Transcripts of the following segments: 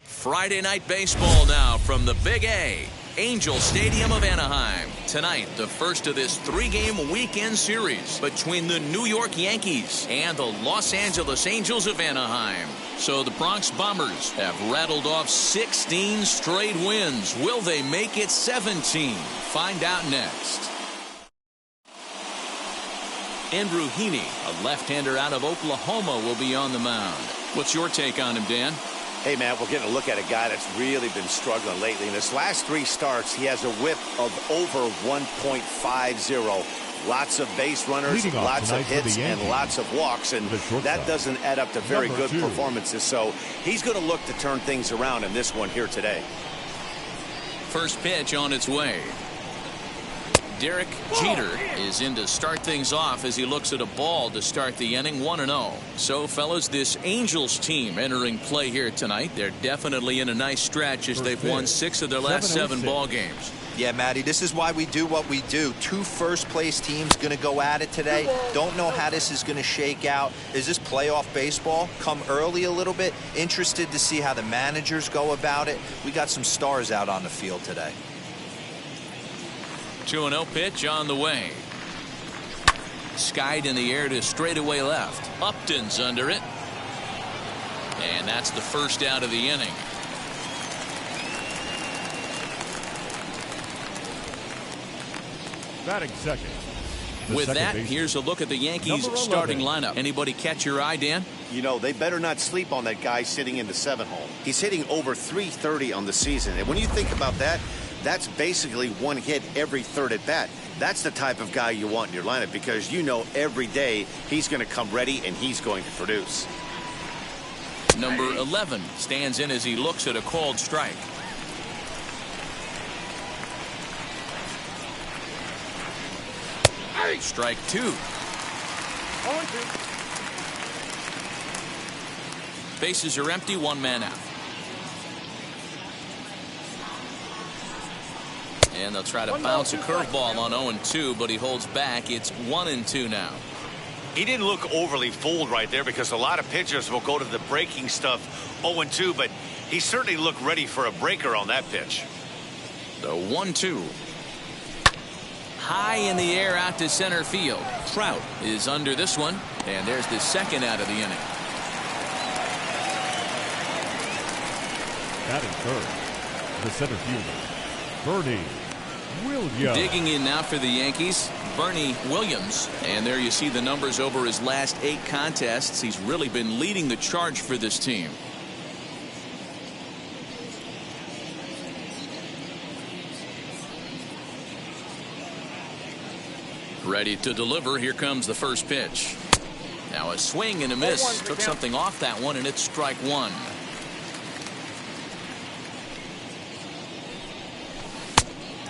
Friday night baseball now from the Big A, Angel Stadium of Anaheim. Tonight, the first of this three-game weekend series between the New York Yankees and the Los Angeles Angels of Anaheim. So the Bronx Bombers have rattled off 16 straight wins. Will they make it 17? Find out next. Andrew Heaney, a left-hander out of Oklahoma, will be on the mound. What's your take on him, Dan? Hey, man, we're getting a look at a guy that's really been struggling lately. In his last three starts, he has a whip of over 1.50. Lots of base runners, lots of hits, and lots of walks, and that doesn't add up to very good performances. So he's going to look to turn things around in this one here today. First pitch on its way. Derek Jeter is in to start things off as he looks at a ball to start the inning. 1-0. So, fellas, this Angels team entering play here tonight. They're definitely in a nice stretch as they've won 6 of their last 7 ball games. Yeah, Matty, this is why we do what we do. 2 first-place teams going to go at it today. Don't know how this is going to shake out. Is this playoff baseball? Come early a little bit. Interested to see how the managers go about it. We got some stars out on the field today. 2-0 pitch on the way. Skied in the air to straightaway left. Upton's under it. And that's the first out of the inning. Batting second. With that, here's a look at the Yankees starting lineup. Anybody catch your eye, Dan? You know, they better not sleep on that guy sitting in the 7 hole. He's hitting over .330 on the season. And when you think about that, that's basically 1 hit every 3rd at bat. That's the type of guy you want in your lineup because you know every day he's going to come ready and he's going to produce. Number 11 stands in as he looks at a called strike. Strike 2. 0-2. Bases are empty, 1 man out. And they'll try to bounce a curveball on 0-2, but he holds back. It's 1-2 now. He didn't look overly fooled right there because a lot of pitchers will go to the breaking stuff 0-2, but he certainly looked ready for a breaker on that pitch. The 1-2. High in the air out to center field. Trout is under this one, and there's the second out of the inning. Batting third, the center fielder, Bernie Williams. Digging in now for the Yankees, Bernie Williams. And there you see the numbers over his last 8 contests. He's really been leading the charge for this team. Ready to deliver. Here comes the first pitch. Now a swing and a miss. Took something off that one, and it's strike 1.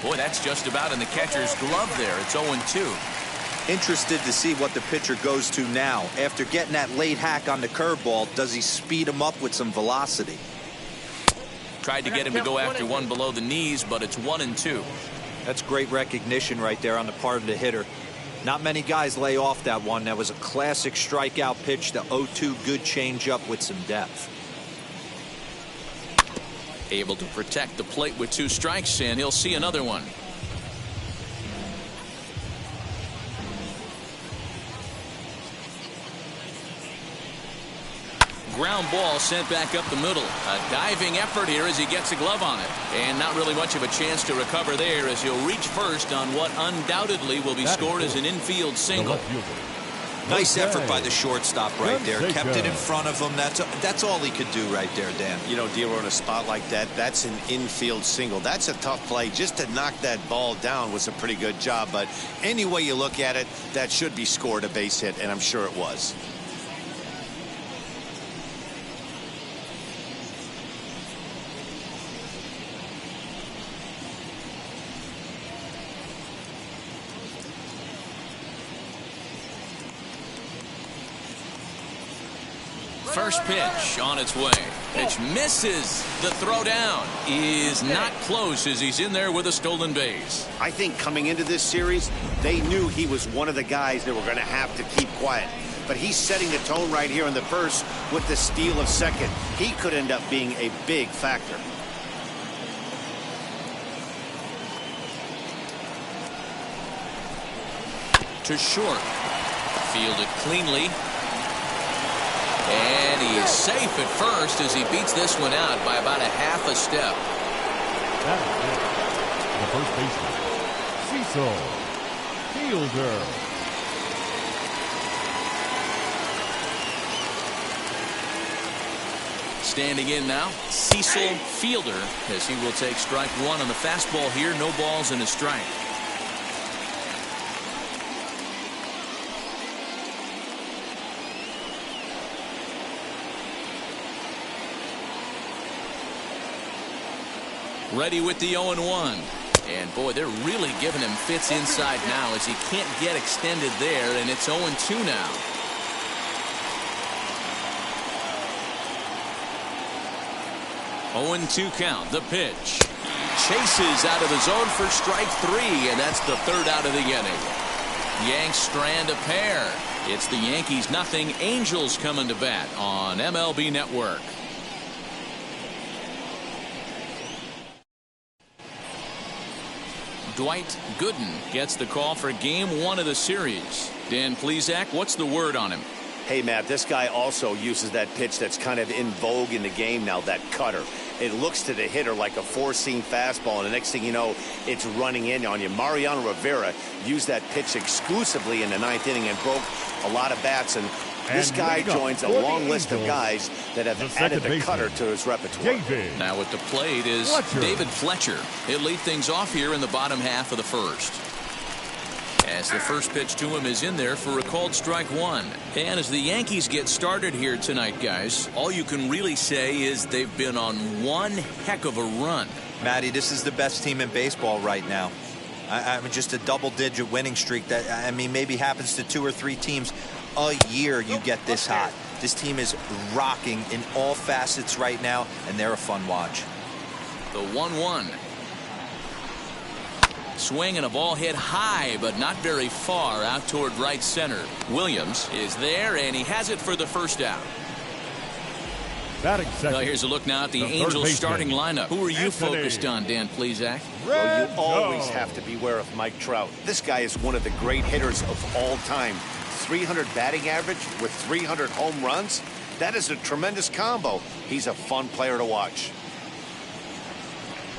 Boy, that's just about in the catcher's glove there. It's 0-2. Interested to see what the pitcher goes to now. After getting that late hack on the curveball, does he speed him up with some velocity? Tried to get him to go after one below the knees, but it's 1-2. That's great recognition right there on the part of the hitter. Not many guys lay off that one. That was a classic strikeout pitch. The 0-2 good changeup with some depth. Able to protect the plate with 2 strikes, and he'll see another one. Ground ball sent back up the middle. A diving effort here as he gets a glove on it. And not really much of a chance to recover there as he'll reach first on what undoubtedly will be scored as an infield single. Nice effort by the shortstop right there. Kept it in front of him. That's all he could do right there, Dan. You know, dealer in a spot like that, that's an infield single. That's a tough play. Just to knock that ball down was a pretty good job. But any way you look at it, that should be scored a base hit, and I'm sure it was. First pitch on its way. Pitch misses. The throw down is not close as he's in there with a stolen base. I think coming into this series, they knew he was one of the guys that were going to have to keep quiet. But he's setting the tone right here in the first with the steal of second. He could end up being a big factor. To short. Fielded cleanly. And he is safe at first as he beats this one out by about a half a step. That is it. The first baseman, Cecil Fielder. Standing in now, Cecil Fielder, as he will take strike one on the fastball here. No balls and a strike. Ready with the 0-1. And boy, they're really giving him fits inside now as he can't get extended there, and it's 0-2 now. Oh, 0-2 count. The pitch. Chases out of the zone for strike three, and that's the third out of the inning. Yanks strand a pair. It's the Yankees nothing. Angels coming to bat on MLB Network. Dwight Gooden gets the call for game one of the series. Dan Plesac, what's the word on him? Hey, Matt, this guy also uses that pitch that's kind of in vogue in the game now, that cutter. It looks to the hitter like a four-seam fastball, and the next thing you know, it's running in on you. Mariano Rivera used that pitch exclusively in the ninth inning and broke a lot of bats, and this guy joins a long list of guys that have added the cutter to his repertoire. Now at the plate is David Fletcher. He'll lead things off here in the bottom half of the first. As the first pitch to him is in there for a called strike one. And as the Yankees get started here tonight, guys, all you can really say is they've been on one heck of a run. Matty, this is the best team in baseball right now. I mean, just a double-digit winning streak that, I mean, maybe happens to 2 or 3 teams a year you get this hot. This team is rocking in all facets right now, and they're a fun watch. The 1-1. Swing and a ball hit high, but not very far out toward right center. Williams is there, and he has it for the first out. Well, here's a look now at the Angels starting lineup. Who are you focused on, Dan Plesac? Well, you always have to beware of Mike Trout. This guy is one of the great hitters of all time. 300 batting average with 300 home runs. That is a tremendous combo. He's a fun player to watch.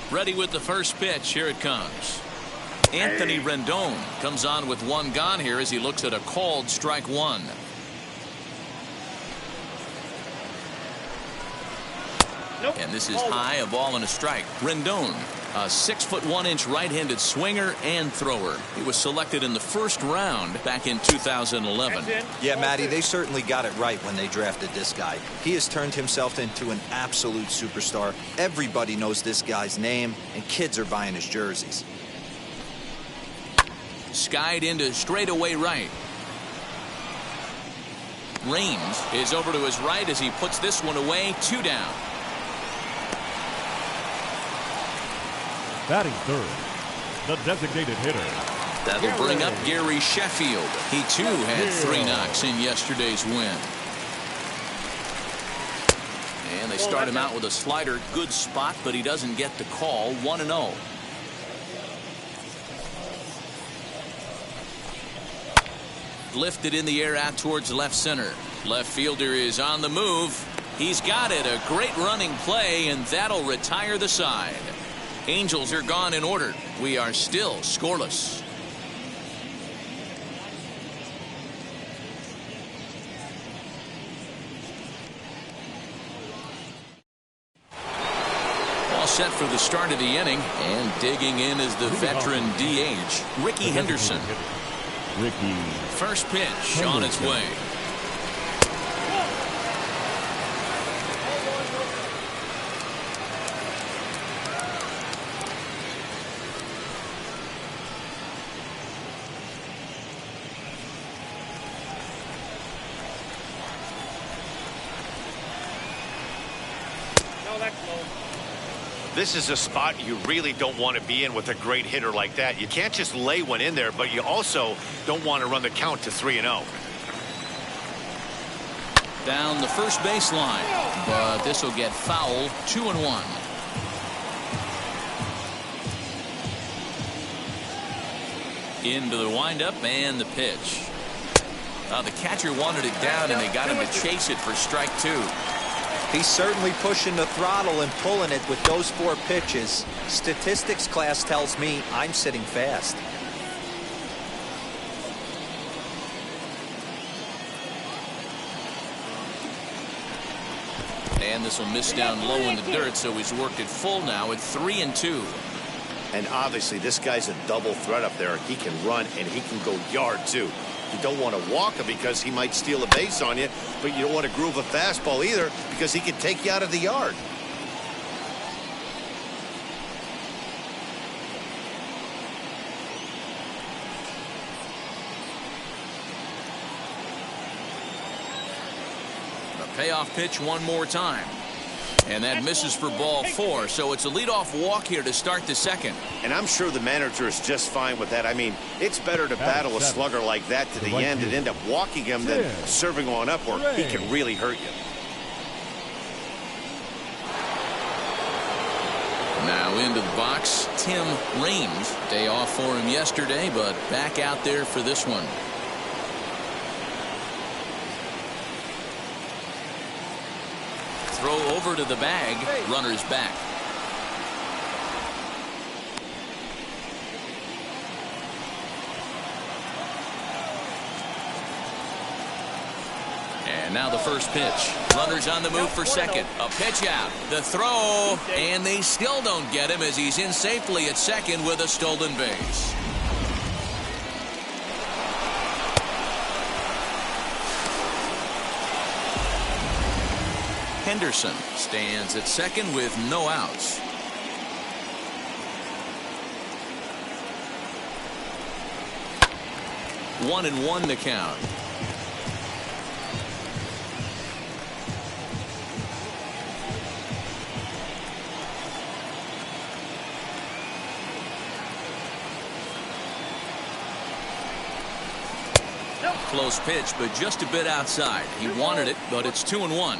Ready with the first pitch. Here it comes. Anthony Rendon comes on with one gone here as he looks at a called strike one. And this is high, a ball and a strike. Rendon, a 6'1" right-handed swinger and thrower. He was selected in the first round back in 2011. Yeah, Matty, they certainly got it right when they drafted this guy. He has turned himself into an absolute superstar. Everybody knows this guy's name, and kids are buying his jerseys. Skied into straightaway right. Raines is over to his right as he puts this one away. 2 down. Batting third, the designated hitter. That'll bring up Gary Sheffield. He too had 3 knocks in yesterday's win. And they start him out with a slider. Good spot, but he doesn't get the call. 1-0. Lifted in the air out towards left center. Left fielder is on the move. He's got it. A great running play, and that'll retire the side. Angels are gone in order. We are still scoreless. All set for the start of the inning, and digging in is the veteran DH, Ricky Henderson. First pitch on its way. This is a spot you really don't want to be in with a great hitter like that. You can't just lay one in there, but you also don't want to run the count to 3-0. Down the first baseline, but this will get foul. 2-1. Into the windup and the pitch. The catcher wanted it down, and they got him to chase it for strike 2. He's certainly pushing the throttle and pulling it with those 4 pitches. Statistics class tells me I'm sitting fast. And this will miss down low in the dirt, so he's worked it full now at 3-2. And obviously this guy's a double threat up there. He can run and he can go yard too. You don't want to walk him because he might steal a base on you, but you don't want to groove a fastball either because he can take you out of the yard. The payoff pitch one more time. And that misses for ball 4, so it's a leadoff walk here to start the second. And I'm sure the manager is just fine with that. I mean, it's better to battle a slugger like that to the end and end up walking him than serving one up where he can really hurt you. Now into the box, Tim Raines. Day off for him yesterday, but back out there for this one. Throw over to the bag. Runner's back. And now the first pitch. Runners on the move for second. A pitch out. The throw. And they still don't get him as he's in safely at second with a stolen base. Henderson stands at second with no outs. One and one to count. Close pitch, but just a bit outside. He wanted it, but it's 2-1.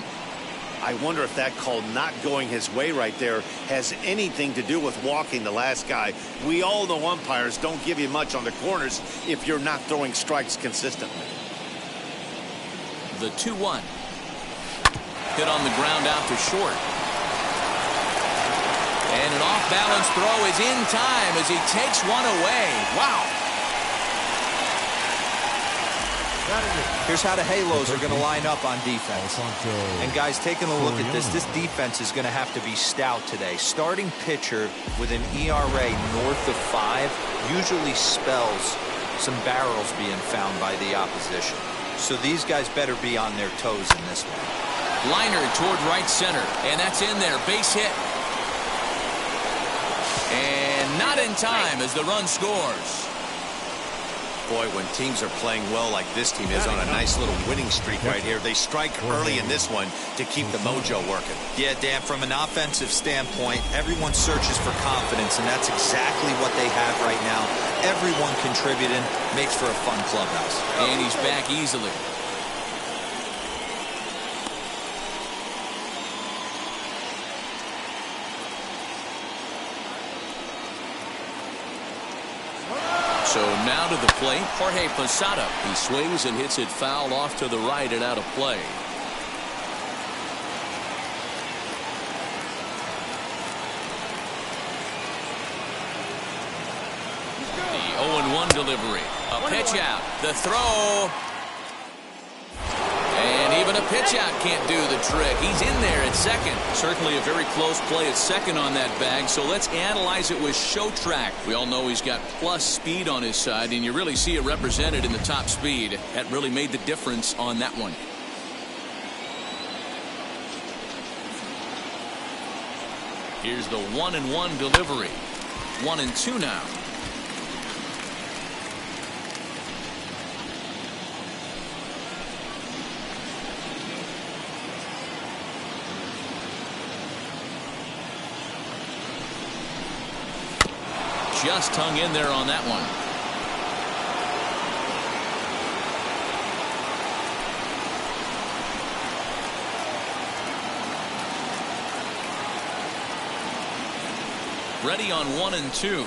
I wonder if that call not going his way right there has anything to do with walking the last guy. We all know umpires don't give you much on the corners if you're not throwing strikes consistently. The 2-1. Hit on the ground out to short. And an off-balance throw is in time as he takes one away. Wow. Here's how the Halos are going to line up on defense. And guys, taking a look at this defense is going to have to be stout today. Starting pitcher with an ERA north of 5 usually spells some barrels being found by the opposition. So these guys better be on their toes in this one. Liner toward right center, and that's in there. Base hit. And not in time as the run scores. Boy, when teams are playing well like this team is on a nice little winning streak right here, they strike early in this one to keep the mojo working. Yeah, Dan, from an offensive standpoint, everyone searches for confidence, and that's exactly what they have right now. Everyone contributing makes for a fun clubhouse. And he's back easily. So now to the plate, Jorge Pasada. He swings and hits it foul off to the right and out of play. The 0-1 delivery. A pitch out. The throw. And even a pitch out can't do the trick. He's in there at second. Certainly a very close play at second on that bag. So let's analyze it with show track. We all know he's got plus speed on his side, and you really see it represented in the top speed. That really made the difference on that one. Here's the 1-1 delivery. 1-2 now. just hung in there on that one. Ready on 1-2.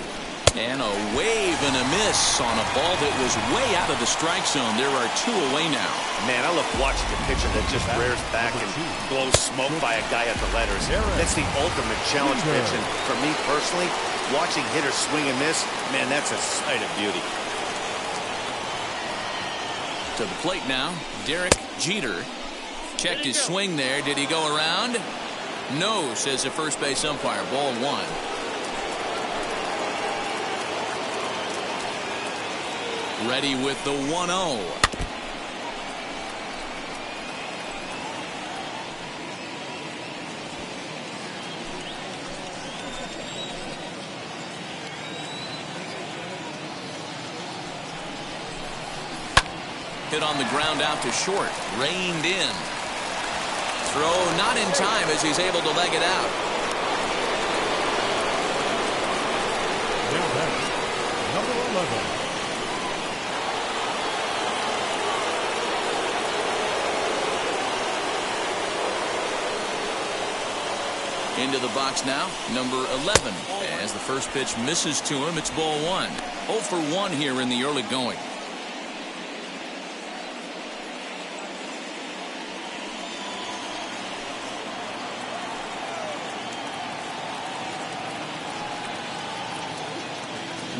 And a wave and a miss on a ball that was way out of the strike zone. There are 2 away now. Man, I love watching the pitcher that just rears back and blows smoke by a guy at the letters. That's the ultimate challenge pitch. And for me personally, watching hitters swing and miss, man, that's a sight of beauty. To the plate now, Derek Jeter. Checked his swing there. Did he go around? No, says the first base umpire. Ball 1. Ready with the 1-0. Hit on the ground out to short. Reined in. Throw not in time as he's able to leg it out. Now that's number 11. Into the box now, number 11. As the first pitch misses to him, it's ball 1. 0 for 1 here in the early going.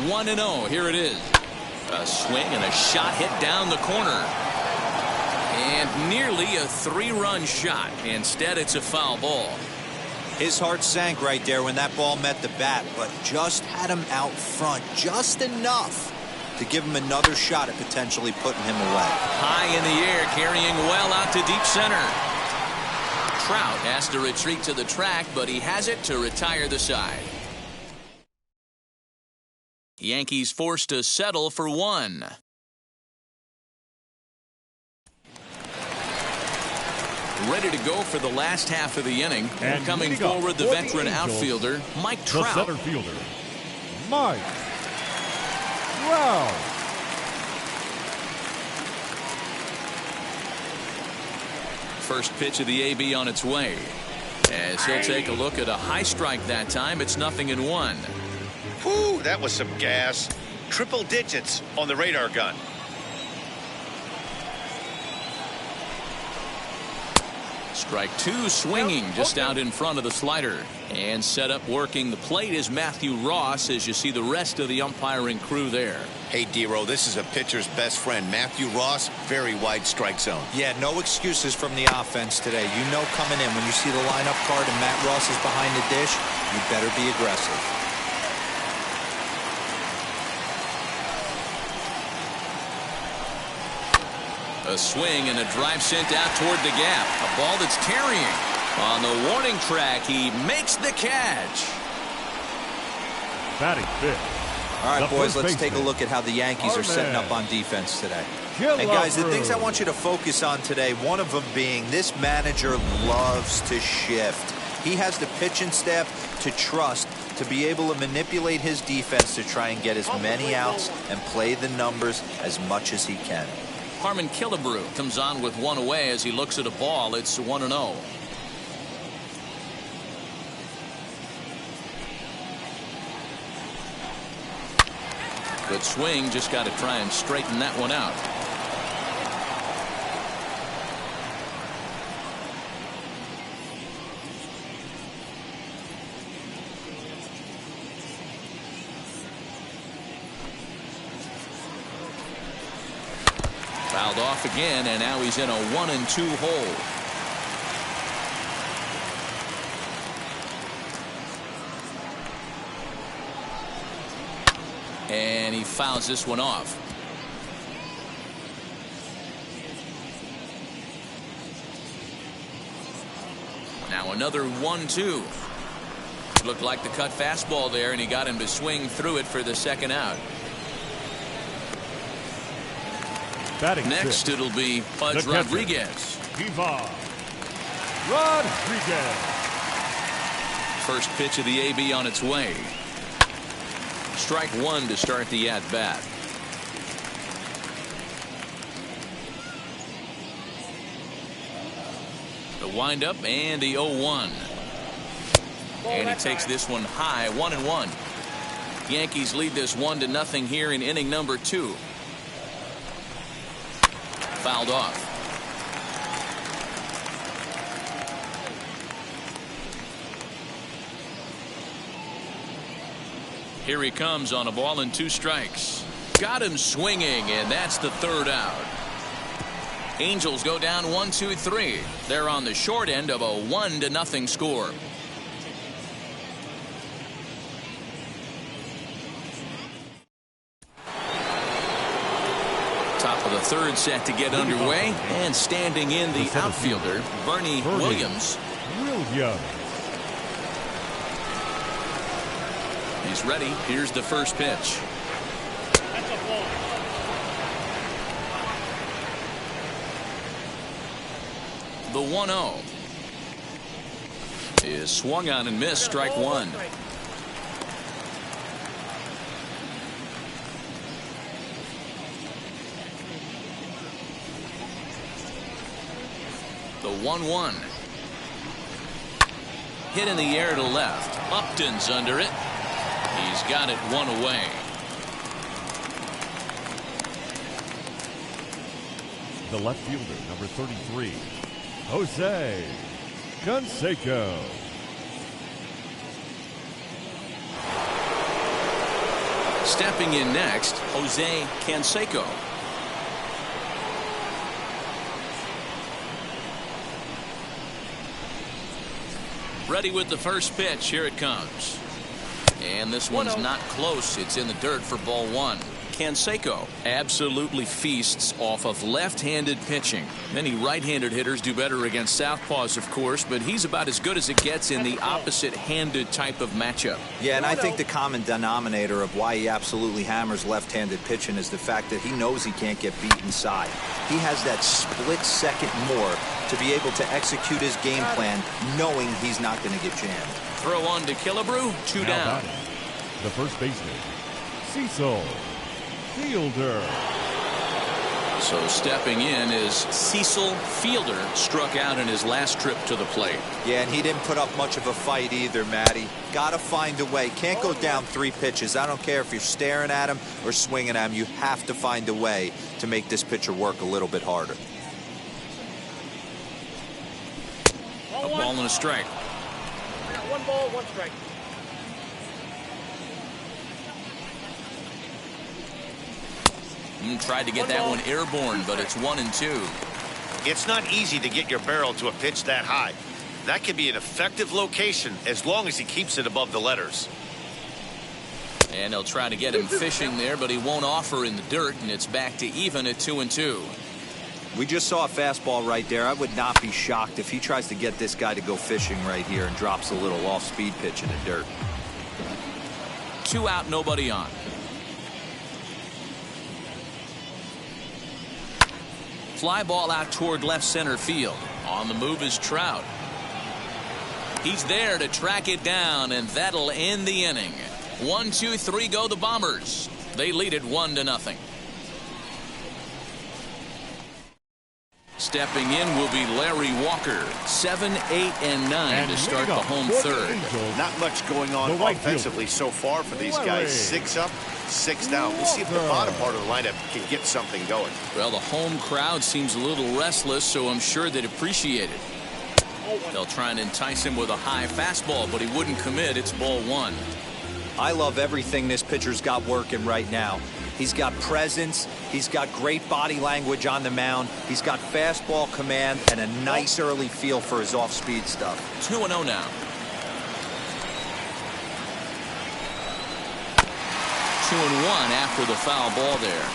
One and 0. Here it is. A swing and a shot hit down the corner. And nearly a 3-run shot. Instead, it's a foul ball. His heart sank right there when that ball met the bat, but just had him out front just enough to give him another shot at potentially putting him away. High in the air, carrying well out to deep center. Trout has to retreat to the track, but he has it to retire the side. Yankees forced to settle for 1. Ready to go for the last half of the inning. And coming forward, the veteran outfielder, Mike Trout. The center fielder, Mike Trout. First pitch of the AB on its way. As he'll take a look at a high strike that time, it's 0-1. Whew, that was some gas. Triple digits on the radar gun. Strike 2 swinging just out in front of the slider. And set up working the plate is Matthew Ross as you see the rest of the umpiring crew there. Hey, D-Row, this is a pitcher's best friend. Matthew Ross, very wide strike zone. Yeah, no excuses from the offense today. You know coming in when you see the lineup card and Matt Ross is behind the dish, you better be aggressive. A swing and a drive sent out toward the gap. A ball that's carrying. On the warning track, he makes the catch. Batting fifth. All right, boys, let's take a look at how the Yankees are setting up on defense today. And guys, the things I want you to focus on today, one of them being this manager loves to shift. He has the pitching staff to trust to be able to manipulate his defense to try and get as many outs and play the numbers as much as he can. Harmon Killebrew comes on with 1 away as he looks at a ball. It's 1-0. Good swing, just got to try and straighten that one out. Fouled off again, and now he's in a 1-2 hole. And he fouls this one off. Now another 1-2. Looked like the cut fastball there, and he got him to swing through it for the second out. Batting next, sixth, it'll be Fudge Rodriguez. Rodriguez. First pitch of the AB on its way. Strike one to start the at-bat. The windup and the 0-1. And he takes this one high, 1-1. Yankees lead this 1-0 here in inning number 2. Fouled off. Here he comes on a ball and 2 strikes. Got him swinging, and that's the 3rd out. Angels go down 1-2-3. They're on the short end of a 1-0 score. Top of the 3rd set to get underway, and standing in the outfielder, Bernie Williams. He's ready. Here's the first pitch. That's a ball. The 1-0 is swung on and missed. Strike one. The 1-1 hit in the air to left. Upton's under it. He's got it one away. The left fielder, number 33, Jose Canseco. Stepping in next, Jose Canseco. Ready with the first pitch. Here it comes. And this one's not close. It's in the dirt for ball one. Canseco absolutely feasts off of left-handed pitching. Many right-handed hitters do better against southpaws, of course, but he's about as good as it gets in the opposite-handed type of matchup. Yeah, and I think the common denominator of why he absolutely hammers left-handed pitching is the fact that he knows he can't get beat inside. He has that split second more to be able to execute his game plan knowing he's not going to get jammed. Throw on to Killebrew, 2 down. The first baseman, Cecil Fielder. So stepping in is Cecil Fielder, struck out in his last trip to the plate. Yeah, and he didn't put up much of a fight either, Matty. Got to find a way. Can't go down 3 pitches. I don't care if you're staring at him or swinging at him. You have to find a way to make this pitcher work a little bit harder. A ball and a strike. 1 ball, 1 strike. Tried to get that one airborne, but it's 1-2. It's not easy to get your barrel to a pitch that high. That can be an effective location as long as he keeps it above the letters. And they'll try to get him fishing there, but he won't offer in the dirt, and it's back to even at 2-2. We just saw a fastball right there. I would not be shocked if he tries to get this guy to go fishing right here and drops a little off-speed pitch in the dirt. 2 out, nobody on. Fly ball out toward left center field. On the move is Trout. He's there to track it down, and that'll end the inning. 1-2-3 go the Bombers. They lead it 1-0. Stepping in will be Larry Walker. 7, 8, and 9 to start the home third. Not much going on offensively so far for these guys. 6 up, 6 down. We'll see if the bottom part of the lineup can get something going. Well, the home crowd seems a little restless, so I'm sure they'd appreciate it. They'll try and entice him with a high fastball, but he wouldn't commit. It's ball one. I love everything this pitcher's got working right now. He's got presence. He's got great body language on the mound. He's got fastball command and a nice early feel for his off-speed stuff. 2-0 now. 2-1 after the foul ball there.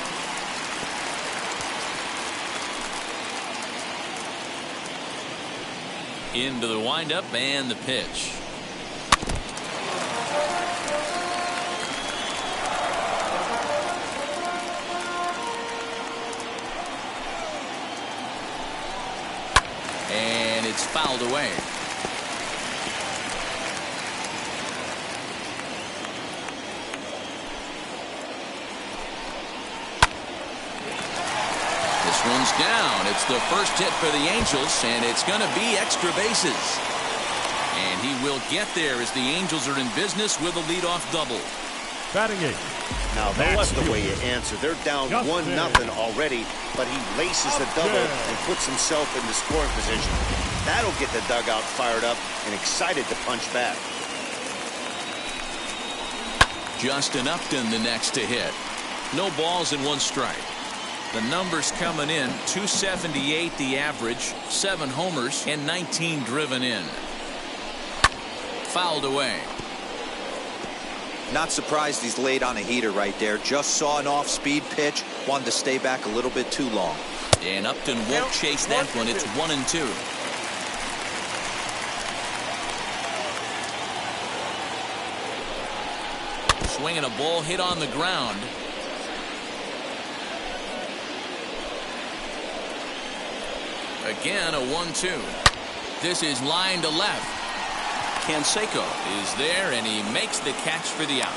Into the windup and the pitch. And it's fouled away. one's down. It's the first hit for the Angels, and it's going to be extra bases. And he will get there as the Angels are in business with a leadoff double. Batting eighth. Now that's the way you answer. They're down 1-0 already, but he laces the double and puts himself in the scoring position. That'll get the dugout fired up and excited to punch back. Justin Upton the next to hit. No balls and 1 strike. The numbers coming in: 278 the average, 7 homers, and 19 driven in. Fouled away. Not surprised he's laid on a heater right there. Just saw an off-speed pitch. Wanted to stay back a little bit too long. And Upton won't chase that one. It's 1-2. Swinging a ball hit on the ground. Again, a 1-2. This is line to left. Canseco is there, and he makes the catch for the out.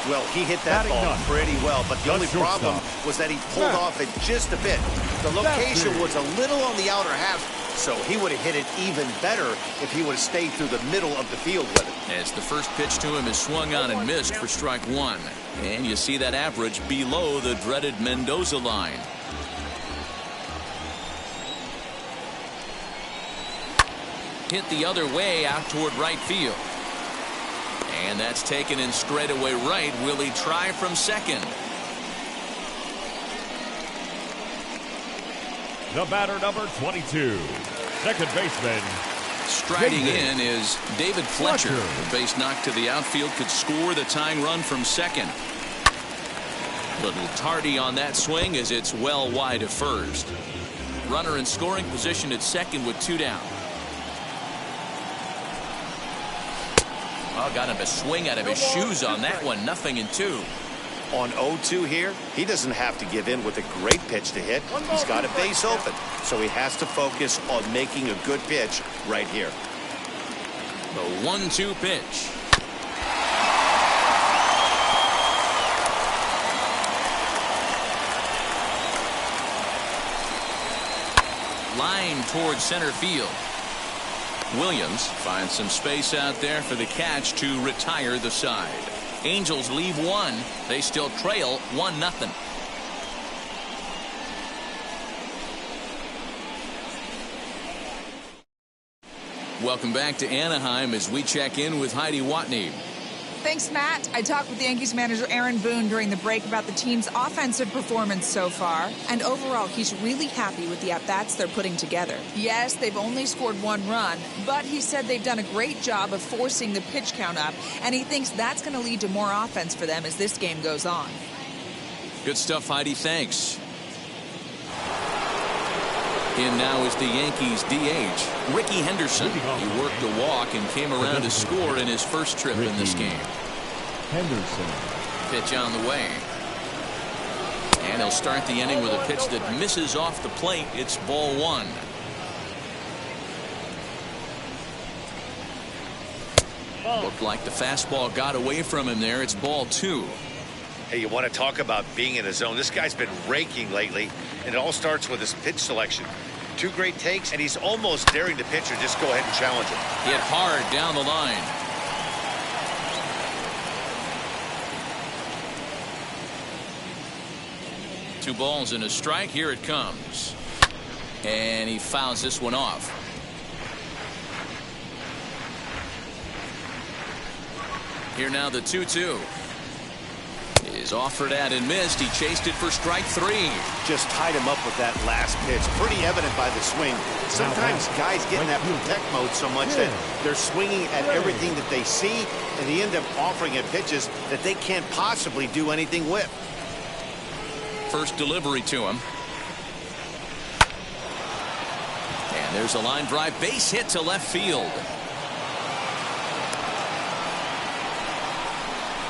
Well, he hit that ball pretty well, but the only problem was that he pulled off it just a bit. The location was a little on the outer half, so he would have hit it even better if he would have stayed through the middle of the field with it. As the first pitch to him is swung on and missed for strike 1. And you see that average below the dreaded Mendoza line. Hit the other way out toward right field. And that's taken in straightaway right. Will he try from second? The batter, number 22, second baseman. Striding in is David Fletcher. The base knock to the outfield could score the tying run from second. Little tardy on that swing as it's well wide of first. Runner in scoring position at second with 2 down. Oh, got him a swing out of his shoes on that one. 0-2. On 0-2 here, he doesn't have to give in with a great pitch to hit. He's got a base open, so he has to focus on making a good pitch right here. The 1-2 pitch. Line towards center field. Williams finds some space out there for the catch to retire the side. Angels leave 1. They still trail 1-0. Welcome back to Anaheim as we check in with Heidi Watney. Thanks, Matt. I talked with Yankees manager Aaron Boone during the break about the team's offensive performance so far. And overall, he's really happy with the at-bats they're putting together. Yes, they've only scored 1 run, but he said they've done a great job of forcing the pitch count up, and he thinks that's going to lead to more offense for them as this game goes on. Good stuff, Heidi. Thanks. In now is the Yankees DH, Ricky Henderson. He worked a walk and came around to score in his first trip in this game. Henderson. Pitch on the way. And he'll start the inning with a pitch that misses off the plate. It's ball 1. Looked like the fastball got away from him there. It's ball 2. Hey, you want to talk about being in a zone? This guy's been raking lately, and it all starts with his pitch selection. 2 great takes, and he's almost daring the pitcher just go ahead and challenge him. Hit hard down the line. Two balls and a strike. Here it comes. And he fouls this one off. Here now the 2-2. Is offered at and missed. He chased it for strike 3. Just tied him up with that last pitch. Pretty evident by the swing. Sometimes guys get in that protect mode so much that they're swinging at everything that they see, and they end up offering at pitches that they can't possibly do anything with. First delivery to him. And there's a line drive base hit to left field.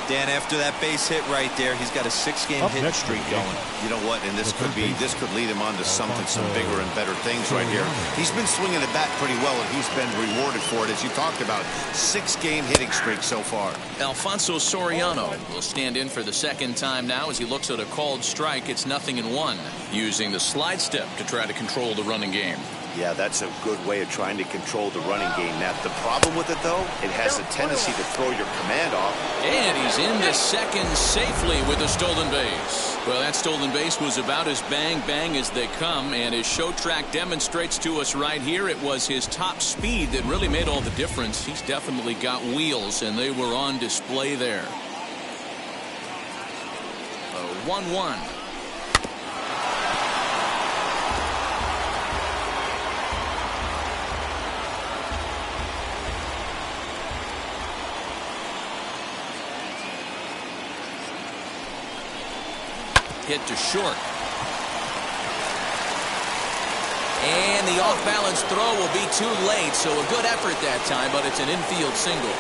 Dan, after that base hit right there, he's got a 6-game hitting streak going. You know what? And this could lead him on to some bigger and better things right here. He's been swinging the bat pretty well, and he's been rewarded for it, as you talked about. 6-game hitting streak so far. Alfonso Soriano will stand in for the second time now as he looks at a called strike. It's 0-1, using the slide step to try to control the running game. Yeah, that's a good way of trying to control the running game. Now, the problem with it, though, it has a tendency to throw your command off. And he's into second safely with a stolen base. Well, that stolen base was about as bang-bang as they come, and his show track demonstrates to us right here it was his top speed that really made all the difference. He's definitely got wheels, and they were on display there. 1-1. Hit to short. And the off-balance throw will be too late, so a good effort that time, but it's an infield single.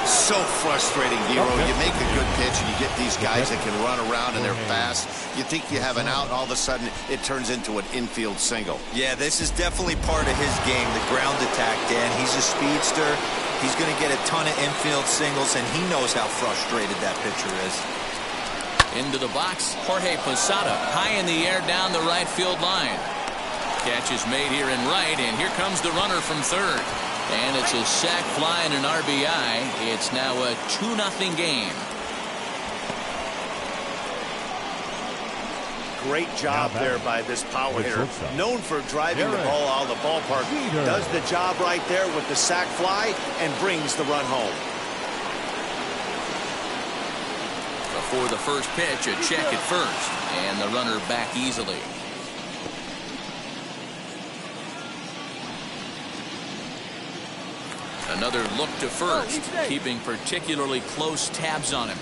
So frustrating, Dero. You make a good pitch, and you get these guys that can run around, and they're fast. You think you have an out, and all of a sudden, it turns into an infield single. Yeah, this is definitely part of his game, the ground attack, Dan. He's a speedster. He's going to get a ton of infield singles, and he knows how frustrated that pitcher is. Into the box, Jorge Pasada, high in the air down the right field line. Catch is made here in right, and here comes the runner from third. And it's a sac fly and an RBI. It's now a 2-0 game. Great job there by this power hitter. Known for driving the ball out of the ballpark. Does the job right there with the sac fly and brings the run home. Before the first pitch, a check at first, and the runner back easily. Another look to first, keeping particularly close tabs on him.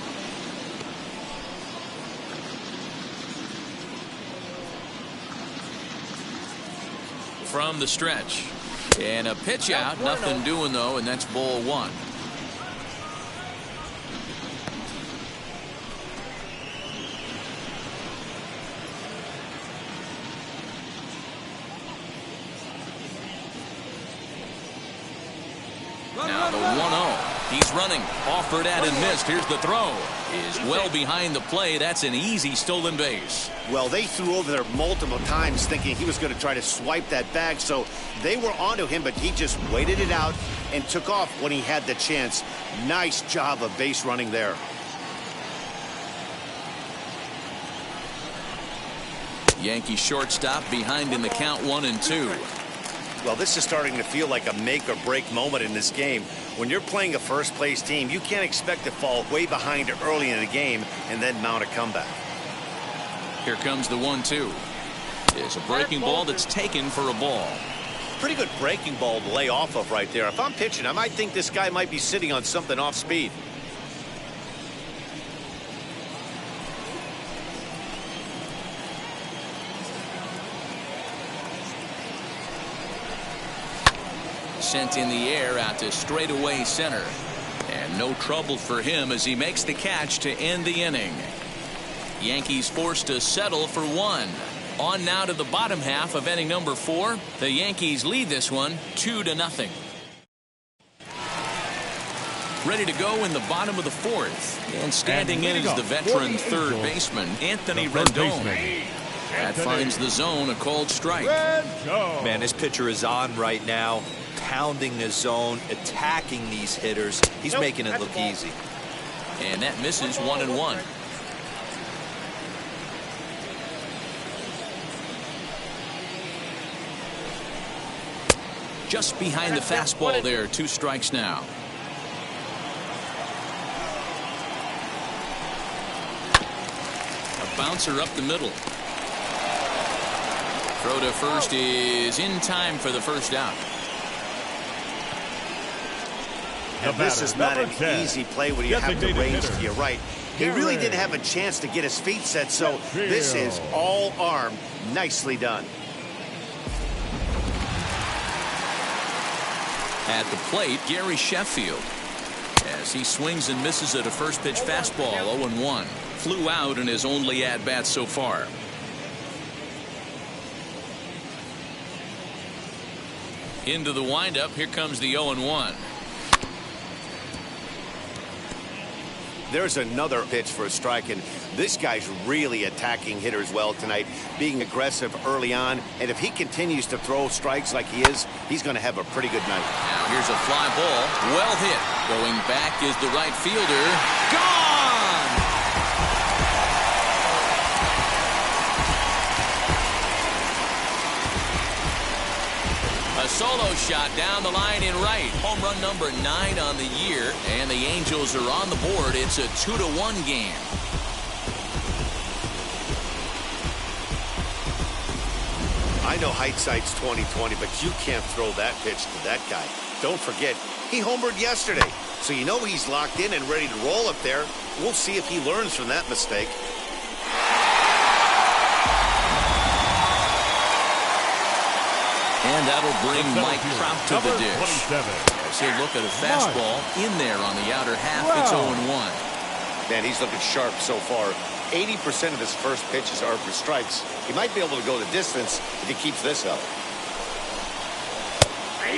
From the stretch, and a pitch out, nothing doing though, and that's ball 1. Now the 1-0. He's running. Offered at and missed. Here's the throw. Is well behind the play. That's an easy stolen base. Well, they threw over there multiple times thinking he was going to try to swipe that bag. So they were onto him, but he just waited it out and took off when he had the chance. Nice job of base running there. Yankee shortstop behind in the count 1-2. Well, this is starting to feel like a make-or-break moment in this game. When you're playing a first-place team, you can't expect to fall way behind early in the game and then mount a comeback. Here comes the 1-2. It's a breaking ball that's taken for a ball. Pretty good breaking ball to lay off of right there. If I'm pitching, I might think this guy might be sitting on something off speed. Sent in the air out to straightaway center. And no trouble for him as he makes the catch to end the inning. Yankees forced to settle for 1. On now to the bottom half of inning number 4. The Yankees lead this one 2-0. Ready to go in the bottom of the 4th. And standing in is the veteran third baseman, Anthony Rendon. That finds the zone, a called strike. Man, this pitcher is on right now. Pounding the zone, attacking these hitters. He's making it look easy. And that misses 1-1. Just behind the fastball there. 2 strikes now. A bouncer up the middle. Throw to first is in time for the first out. And this is not an easy play when you have the range to your right. He really didn't have a chance to get his feet set, so this is all arm. Nicely done. At the plate, Gary Sheffield. As As he swings and misses at a first pitch fastball, 0-1. Flew out in his only at-bat so far. Into the windup. Here comes the 0-1. There's another pitch for a strike, and this guy's really attacking hitters well tonight, being aggressive early on, and if he continues to throw strikes like he is, he's going to have a pretty good night. Now here's a fly ball, well hit. Going back is the right fielder. Gone! A solo shot down the line in right. Home run number 9 on the year, and the Angels are on the board. It's a 2-1 game. I know hindsight's 20/20, but you can't throw that pitch to that guy. Don't forget, he homered yesterday, so you know he's locked in and ready to roll up there. We'll see if he learns from that mistake. And that'll bring Mike Trout to the dish. As he'll look at a fastball in there on the outer half. It's 0-1. Man, he's looking sharp so far. 80% of his first pitches are for strikes. He might be able to go the distance if he keeps this up.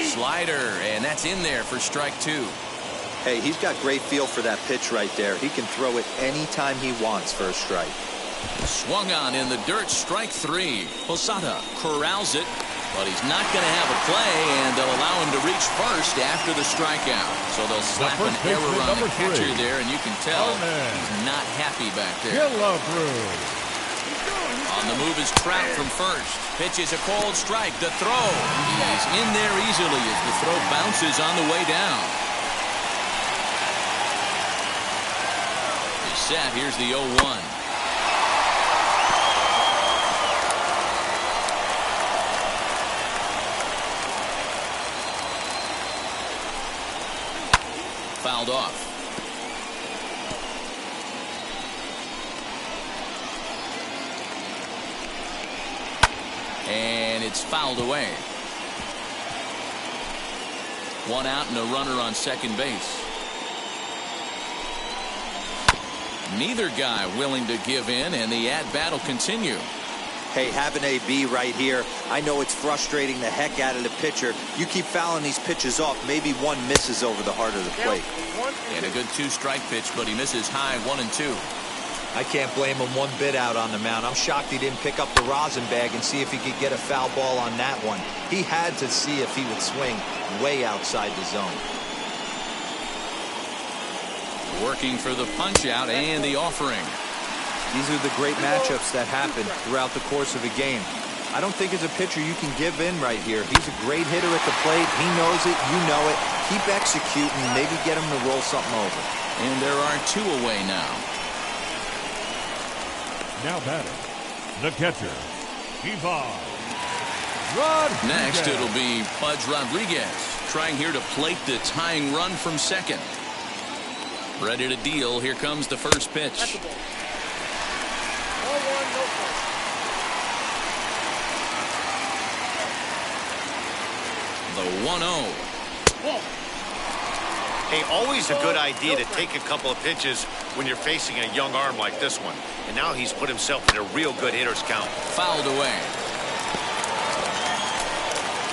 Slider, and that's in there for strike 2. Hey, he's got great feel for that pitch right there. He can throw it anytime he wants for a strike. Swung on in the dirt, strike 3. Pasada corrals it, but he's not going to have a play, and they'll allow him to reach first after the strikeout. So they'll slap an error on the catcher there, and you can tell he's not happy back there. On the move is Trout from first. Pitches a cold strike. The throw. He's in there easily as the throw bounces on the way down. He's set. Here's the 0-1. Fouled off. And it's fouled away. 1 out and a runner on second base. Neither guy willing to give in, and the at-bat will continue. Hey, have an AB right here. I know it's frustrating the heck out of the pitcher. You keep fouling these pitches off, maybe one misses over the heart of the plate. And a good 2-strike pitch, but he misses high 1-2. I can't blame him one bit out on the mound. I'm shocked he didn't pick up the rosin bag and see if he could get a foul ball on that one. He had to see if he would swing way outside the zone. Working for the punch out and the offering. These are the great matchups that happen throughout the course of a game. I don't think as a pitcher you can give in right here. He's a great hitter at the plate. He knows it. You know it. Keep executing. Maybe get him to roll something over. And there are 2 away now. Now batting, the catcher, Next, it'll be Fudge Rodriguez trying here to plate the tying run from second. Ready to deal. Here comes the first pitch. That's a ball. 0-1, no The 1-0. Ball. Hey, always a good idea to take a couple of pitches when you're facing a young arm like this one. And now he's put himself in a real good hitter's count. Fouled away.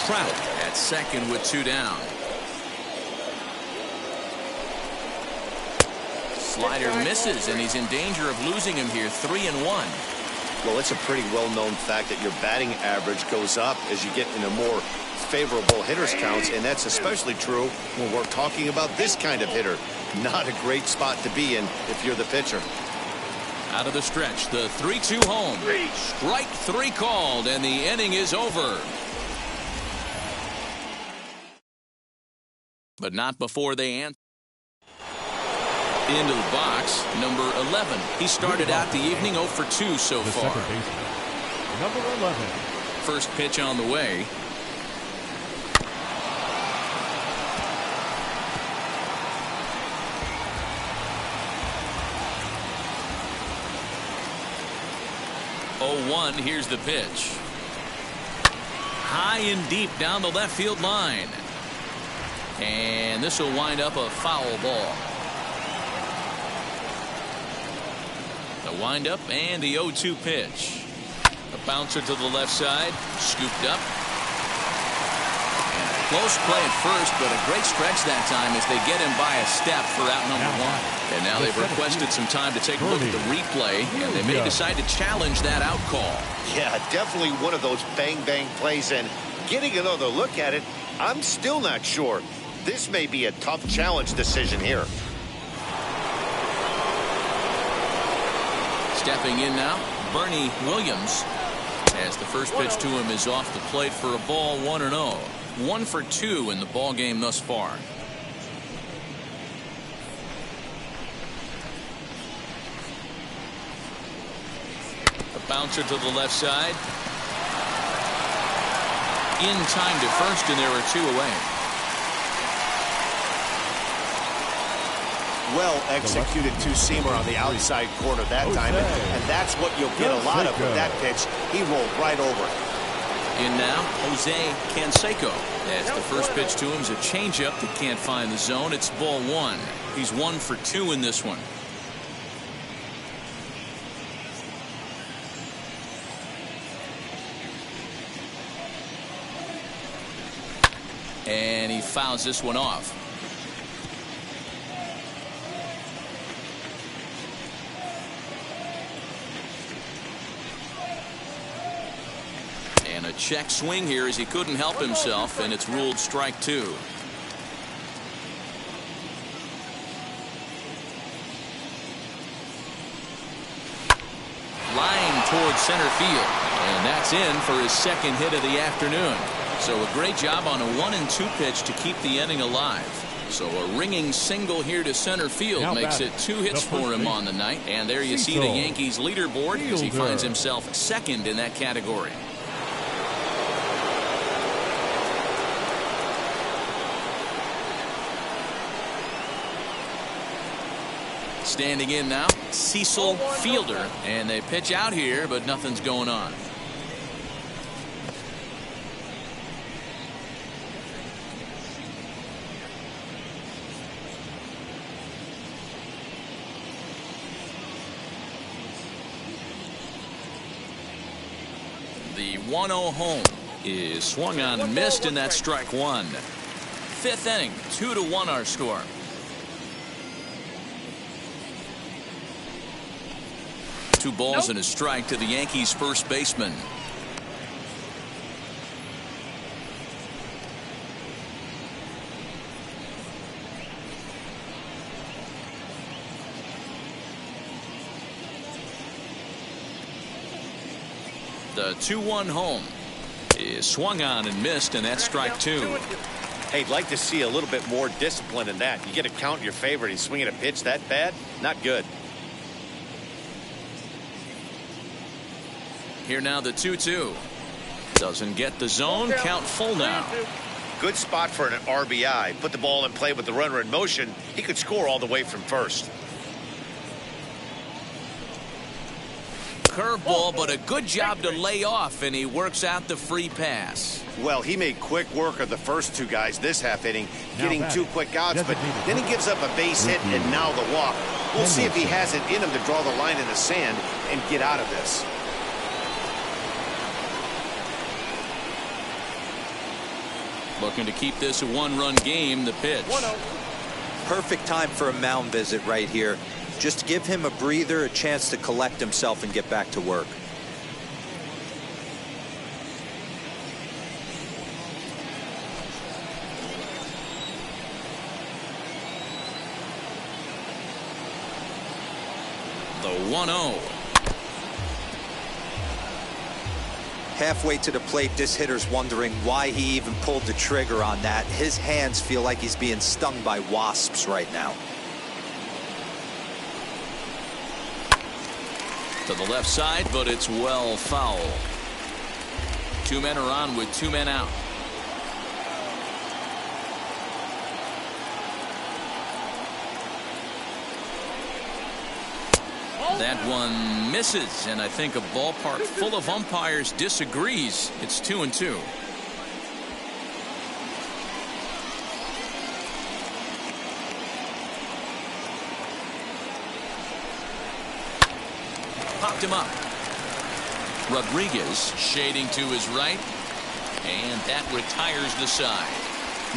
Trout at second with 2 down. Slider misses, and he's in danger of losing him here. 3-1. Well, it's a pretty well-known fact that your batting average goes up as you get into more favorable hitters counts, and that's especially true when we're talking about this kind of hitter. Not a great spot to be in if you're the pitcher. Out of the stretch, the 3-2 home. Strike 3 called, and the inning is over. But not before they answer. Into the box, number 11. He started out the evening 0 for 2 so far. Number 11. First pitch on the way. Here's the pitch. High and deep down the left field line. And this will wind up a foul ball. The windup and the 0-2 pitch. A bouncer to the left side, scooped up. Close play at first, but a great stretch that time as they get him by a step for out number one. And now they've requested some time to take a look at the replay, and they may decide to challenge that out call. Yeah, definitely one of those bang-bang plays, and getting another look at it, I'm still not sure. This may be a tough challenge decision here. Stepping in now, Bernie Williams, as the first pitch to him is off the plate for a ball, 1-0. 1 for 2 in the ball game thus far. A bouncer to the left side. In time to first, and there are 2 away. Well executed two-seamer on the outside corner that time, and that's what you'll get a lot of with that pitch. He rolled right over it. In now, Jose Canseco. As the first pitch to him is a changeup that can't find the zone. It's ball 1. He's 1 for 2 in this one. And he fouls this one off. And a check swing here as he couldn't help himself, and it's ruled strike 2. Line towards center field, and that's in for his second hit of the afternoon. So a great job on a 1-2 pitch to keep the inning alive. So a ringing single here to center field makes it 2 hits for him on the night. And there you see the Yankees leaderboard as he finds himself second in that category. Standing in now, Cecil Fielder, and they pitch out here, but nothing's going on. The 1-0 home is swung on and missed, and that's strike 1. 5th inning, 2-1 our score. Two balls and a strike to the Yankees first baseman. The 2-1 home is swung on and missed, and that's strike 2. Hey, I'd like to see a little bit more discipline in that. You get a count in your favor and he's swinging a pitch that bad? Not good. Here now the 2-2. Doesn't get the zone. Count full now. Good spot for an RBI. Put the ball in play with the runner in motion. He could score all the way from first. Curveball, but a good job to lay off, and he works out the free pass. Well, he made quick work of the first 2 guys this half inning, getting 2 quick outs, but then he gives up a base hit and now the walk. We'll see if he has it in him to draw the line in the sand and get out of this. Looking to keep this a 1-run game. The pitch. Perfect time for a mound visit right here. Just give him a breather, a chance to collect himself and get back to work. The 1-0. Halfway to the plate, this hitter's wondering why he even pulled the trigger on that. His hands feel like he's being stung by wasps right now. To the left side, but it's well foul. 2 men are on with 2 men out. That one misses, and I think a ballpark full of umpires disagrees. It's 2-2. Popped him up. Rodriguez shading to his right. And that retires the side.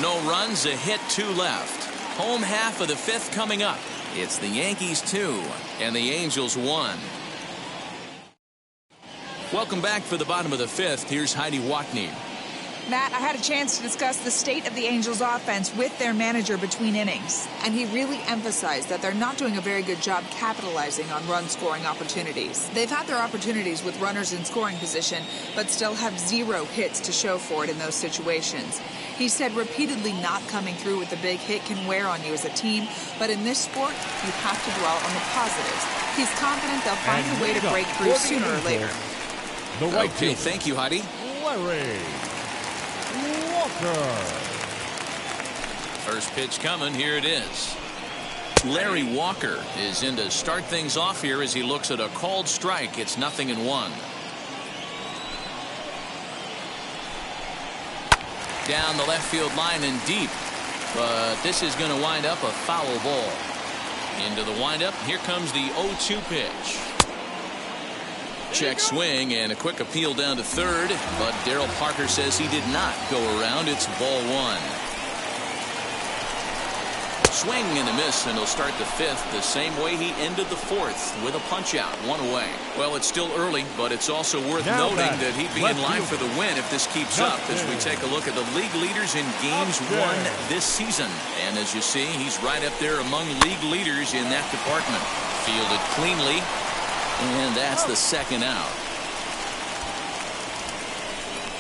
No runs, a hit, 2 left. Home half of the 5th coming up. It's the Yankees 2 and the Angels 1. Welcome back for the bottom of the 5th. Here's Heidi Watney. Matt, I had a chance to discuss the state of the Angels offense with their manager between innings, and he really emphasized that they're not doing a very good job capitalizing on run-scoring opportunities. They've had their opportunities with runners in scoring position, but still have 0 hits to show for it in those situations. He said repeatedly not coming through with the big hit can wear on you as a team, but in this sport, you have to dwell on the positives. He's confident they'll find a way to break through sooner or later. Okay, thank you, Heidi. Larry Walker. First pitch coming. Here it is. Larry Walker is in to start things off here as he looks at a called strike. It's 0-1. Down the left field line and deep. But this is going to wind up a foul ball. Into the windup. Here comes the 0-2 pitch. Check swing and a quick appeal down to third, but Darryl Parker says he did not go around. It's ball 1. Swing and a miss, and he'll start the 5th the same way he ended the 4th with a punch out, 1 away. Well, it's still early, but it's also worth noting that he'd be in line for the win if this keeps up as we take a look at the league leaders in games won this season. And as you see, he's right up there among league leaders in that department. Fielded cleanly. And that's the 2nd out.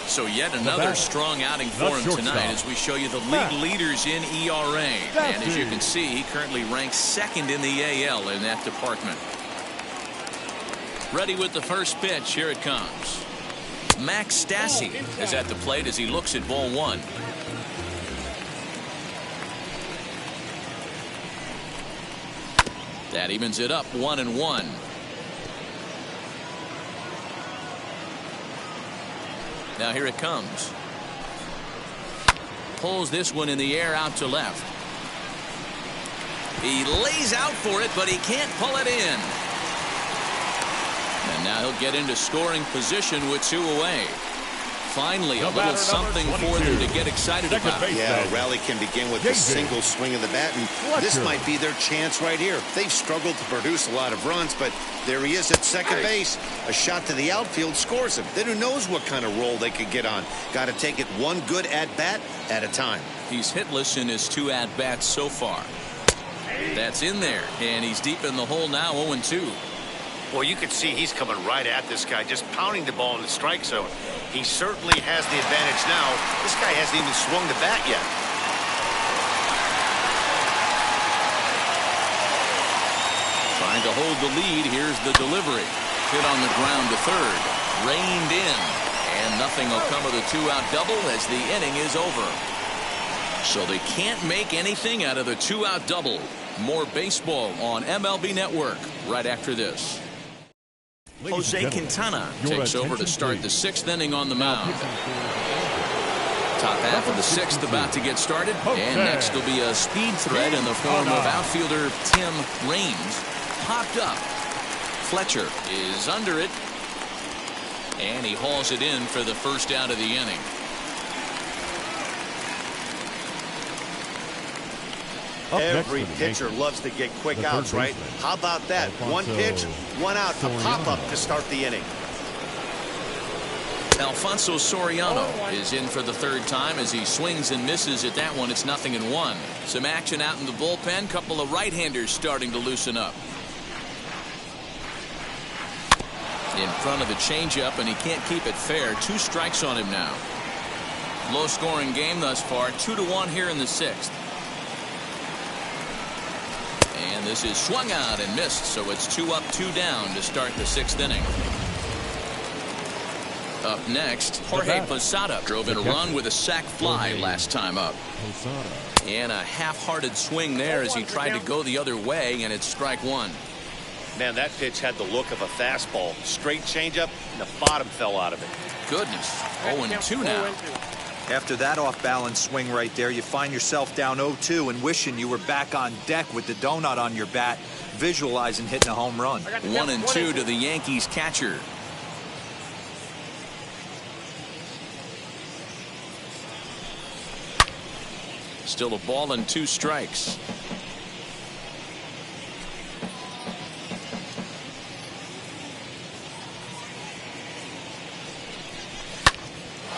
So yet another strong outing for him tonight as we show you the league leaders in ERA. And as you can see, he currently ranks 2nd in the AL in that department. Ready with the first pitch. Here it comes. Max Stassi is at the plate as he looks at ball 1. That evens it up 1-1. Now here it comes. Pulls this one in the air out to left. He lays out for it, but he can't pull it in. And now he'll get into scoring position with 2 away. Finally, a little something for them to get excited about. Yeah, a rally can begin with a single swing of the bat, and this might be their chance right here. They've struggled to produce a lot of runs, but there he is at second base. A shot to the outfield scores him. Then who knows what kind of role they could get on. Got to take it one good at-bat at a time. He's hitless in his 2 at-bats so far. That's in there, and he's deep in the hole now, 0-2. Well, you can see he's coming right at this guy, just pounding the ball in the strike zone. He certainly has the advantage now. This guy hasn't even swung the bat yet. Trying to hold the lead. Here's the delivery. Hit on the ground to third. Reined in. And nothing will come of the 2-out double as the inning is over. So they can't make anything out of the 2-out double. More baseball on MLB Network right after this. Jose Quintana takes over to start the 6th inning on the mound. Top half of the 6th about to get started. And next will be a speed threat in the form of outfielder Tim Raines. Popped up. Fletcher is under it. And he hauls it in for the first out of the inning. Every pitcher loves to get quick outs, right? How about that? One pitch, 1 out, a pop-up to start the inning. Alfonso Soriano is in for the 3rd time as he swings and misses at that one. It's 0-1. Some action out in the bullpen. Couple of right-handers starting to loosen up. In front of the changeup, and he can't keep it fair. 2 strikes on him now. Low-scoring game thus far. 2-1 here in the 6th. And this is swung out and missed, so it's 2 up, 2 down to start the 6th inning. Up next, Jorge Pasada drove in a run with a sac fly last time up. And a half-hearted swing there as he tried to go the other way, and it's strike 1. Man, that pitch had the look of a fastball. Straight changeup, and the bottom fell out of it. Goodness. 0-2 now. After that off-balance swing right there, you find yourself down 0-2 and wishing you were back on deck with the donut on your bat, visualizing hitting a home run. 1-2 to the Yankees catcher. Still a ball and 2 strikes.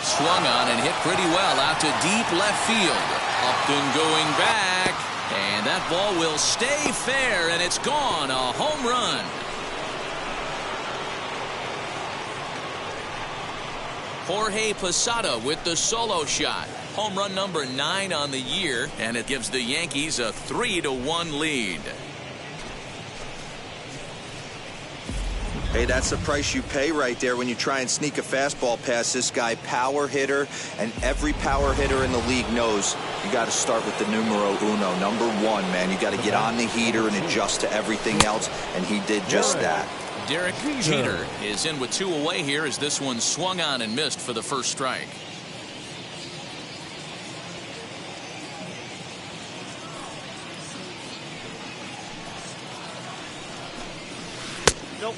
Swung on and hit pretty well out to deep left field. Upton going back, and that ball will stay fair, and it's gone. A home run. Jorge Pasada with the solo shot. Home run number 9 on the year, and it gives the Yankees a 3-1 lead. Hey, that's the price you pay right there when you try and sneak a fastball past this guy. Power hitter, and every power hitter in the league knows you got to start with the numero uno, number 1, man. You got to get on the heater and adjust to everything else, and he did just that. Derek Jeter is in with 2 away here as this one swung on and missed for the first strike.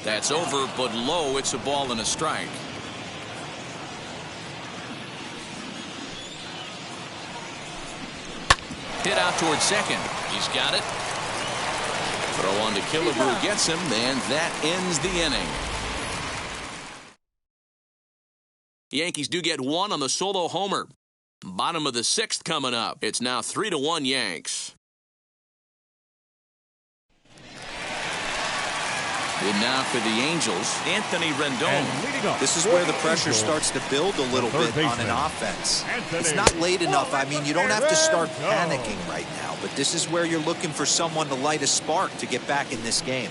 That's over, but low. It's a ball and a strike. Hit out towards second. He's got it. Throw on to Killebrew gets him, and that ends the inning. Yankees do get 1 on the solo homer. Bottom of the 6th coming up. It's now 3-1 Yanks. And now for the Angels, Anthony Rendon. This is where the pressure starts to build a little bit on an offense. It's not late enough. I mean, you don't have to start panicking right now, but this is where you're looking for someone to light a spark to get back in this game.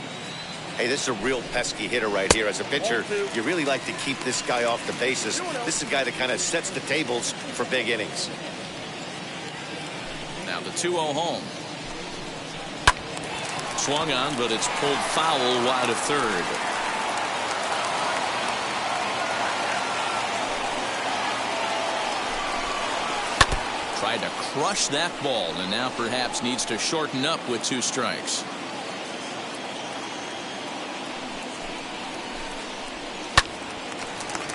Hey, this is a real pesky hitter right here. As a pitcher, you really like to keep this guy off the bases. This is a guy that kind of sets the tables for big innings. Now the 2-0 home. Swung on, but it's pulled foul wide of third. Tried to crush that ball, and now perhaps needs to shorten up with 2 strikes.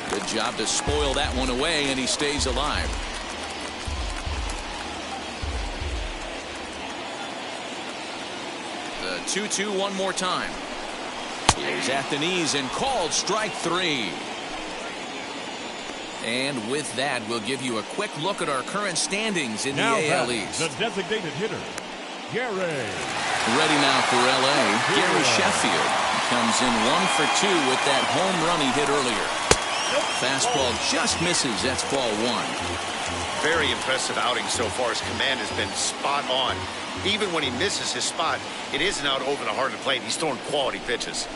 Good job to spoil that one away, and he stays alive. The 2-2 one more time. He's at the knees and called strike 3. And with that, we'll give you a quick look at our current standings in the AL East. The designated hitter, Gary. Ready now for LA, Gary Sheffield. Comes in 1 for 2 with that home run he hit earlier. Fastball just misses. That's ball 1. Very impressive outing so far. His command has been spot on. Even when he misses his spot, it isn't out over the heart of the plate. He's throwing quality pitches.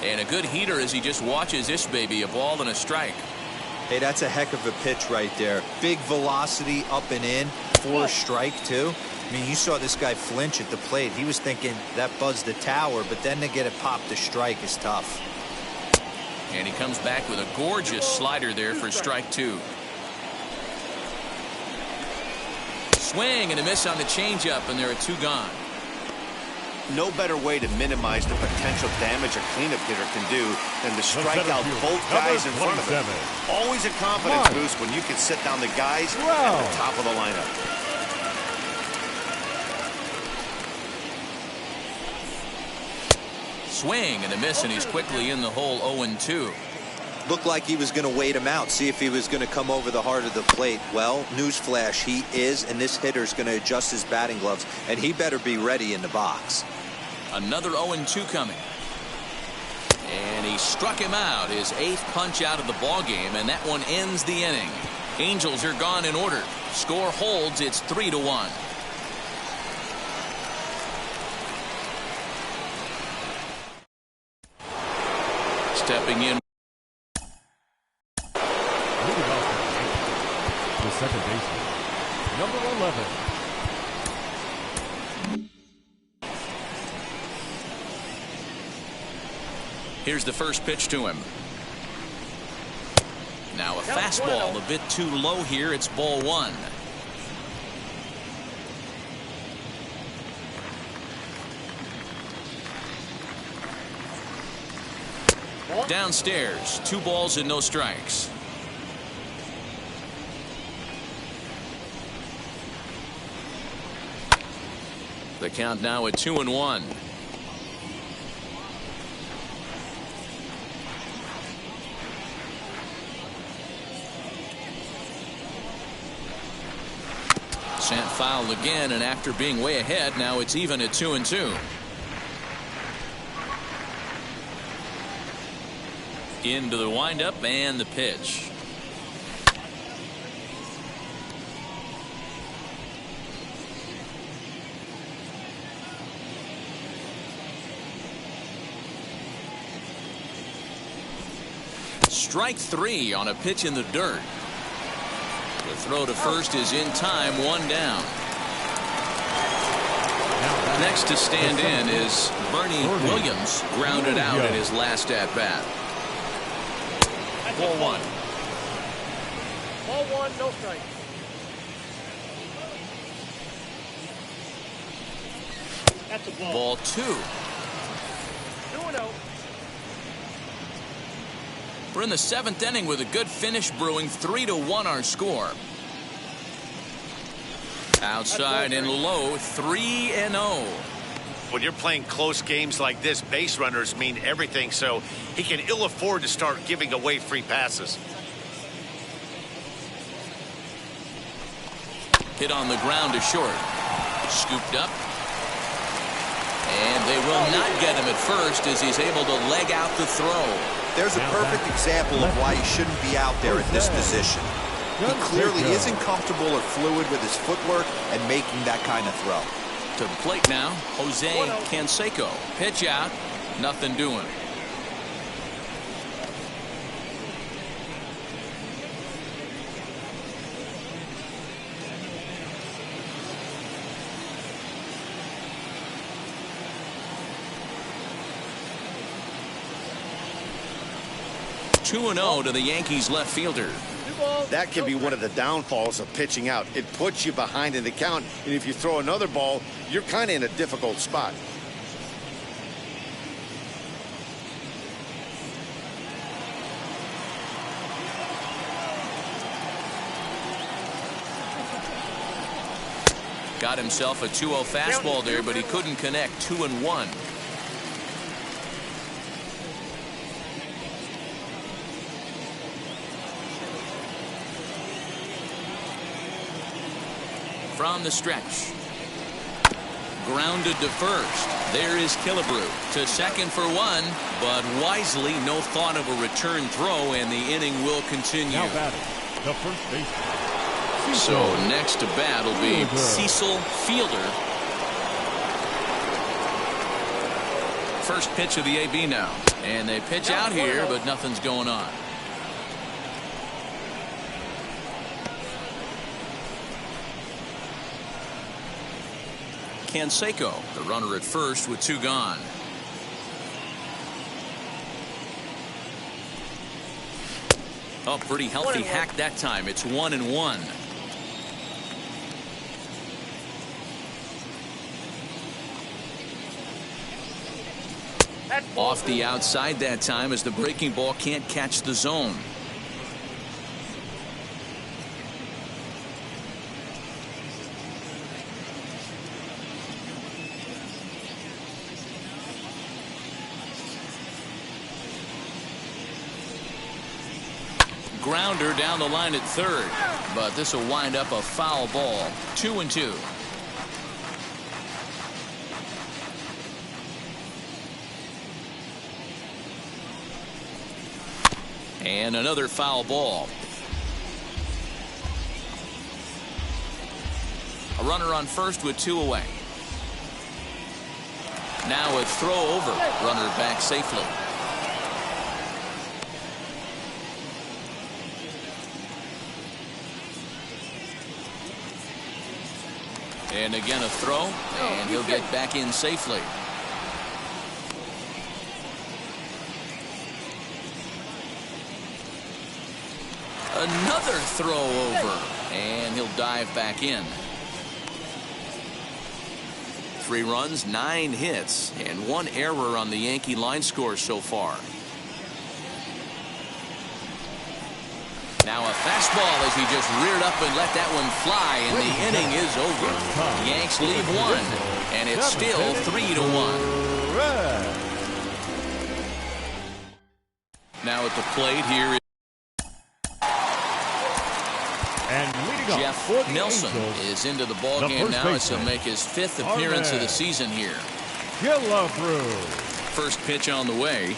And a good heater as he just watches this baby, a ball and a strike. Hey, that's a heck of a pitch right there. Big velocity up and in for a strike, too. I mean, you saw this guy flinch at the plate. He was thinking that buzzed the tower, but then to get it popped to strike is tough. And he comes back with a gorgeous slider there for strike 2. Swing and a miss on the changeup, and there are 2 gone. No better way to minimize the potential damage a cleanup hitter can do than to strike out both guys in front of him. Always a confidence boost when you can sit down the guys at the top of the lineup. Swing and a miss, and he's quickly in the hole. 0-2. Looked like he was going to wait him out, see if he was going to come over the heart of the plate. Well, newsflash, he is, and this hitter's going to adjust his batting gloves, and he better be ready in the box. Another 0-2 coming. And he struck him out, his 8th punch out of the ball game, and that one ends the inning. Angels are gone in order. Score holds. It's 3-1. Stepping in. The second baseman, number 11. Here's the first pitch to him. Now a fastball a bit too low here. It's ball one. Downstairs, 2 balls and no strikes. The count now at 2-1. Sent foul again, and after being way ahead, now it's even at 2-2. Into the windup and the pitch. Strike 3 on a pitch in the dirt. The throw to first is in time, 1 down. Next to stand in is Bernie Williams, grounded out in his last at bat. Ball 1. Ball 1, no strike. That's a ball. Ball 2. 2-0. We're in the 7th inning with a good finish brewing. 3-1 our score. Outside and low, 3-0. When you're playing close games like this, base runners mean everything, so he can ill afford to start giving away free passes. Hit on the ground to short. Scooped up. And they will not get him at first as he's able to leg out the throw. There's a perfect example of why he shouldn't be out there at this position. He clearly isn't comfortable or fluid with his footwork and making that kind of throw. To the plate now, Jose Canseco. Pitch out, nothing doing. Two 2-0 to the Yankees left fielder. That can be one of the downfalls of pitching out. It puts you behind in the count, and if you throw another ball, you're kind of in a difficult spot. Got himself a 2-0 fastball there, but he couldn't connect. 2-1. From the stretch. Grounded to first. There is Killebrew to second for 1, but wisely no thought of a return throw, and the inning will continue. Now batting, the first baseman. So next to bat will be Cecil Fielder. First pitch of the AB now, and they pitch out here, but nothing's going on. Canseco, the runner at first with 2 gone. Oh, pretty healthy hack that time. It's 1-1. Off the outside that time as the breaking ball can't catch the zone. Grounder down the line at third, but this will wind up a foul ball. 2-2. And another foul ball. A runner on first with 2 away. Now a throw over. Runner back safely. And again a throw, and he'll get back in safely. Another throw over, and he'll dive back in. 3 runs, 9 hits, and 1 error on the Yankee line score so far. Now a fastball as he just reared up and let that one fly, and the inning is over. The Yanks lead 1, and it's still 3-1. Now at the plate here is Jeff Nelson is into the ball game now as he'll make his 5th appearance of the season here. First pitch on the way.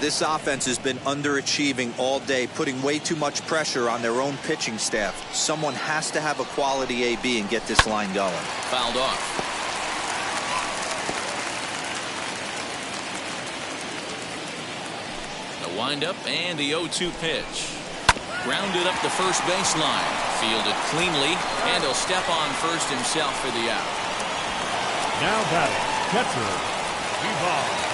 This offense has been underachieving all day, putting way too much pressure on their own pitching staff. Someone has to have a quality AB and get this line going. Fouled off. The windup and the 0-2 pitch. Grounded up the first baseline. Fielded cleanly, and he'll step on first himself for the out. Now batting, catcher, Evolve.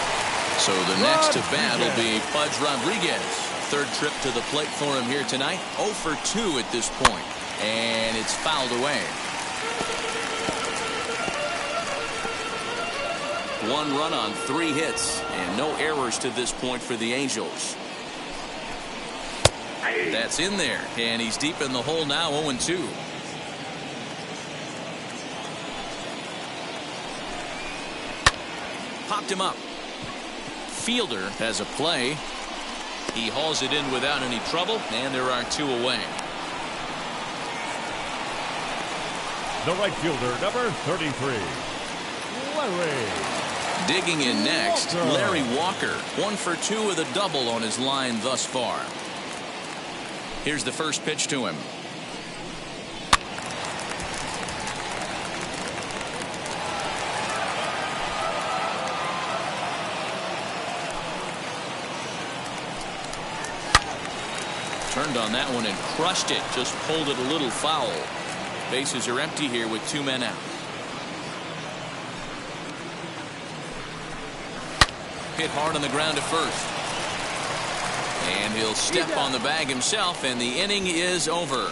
So the next to bat will be Fudge Rodriguez. 3rd trip to the plate for him here tonight. 0 for 2 at this point. And it's fouled away. 1 run on 3 hits and no errors to this point for the Angels. That's in there, and he's deep in the hole now. 0-2. Popped him up. Fielder has a play. He hauls it in without any trouble, and there are 2 away. The right fielder, number 33, Larry. Digging in next, Walker. Larry Walker. 1 for 2 with a double on his line thus far. Here's the first pitch to him. Turned on that one and crushed it. Just pulled it a little foul. Bases are empty here with 2 men out. Hit hard on the ground at first. And he'll step on the bag himself, and the inning is over.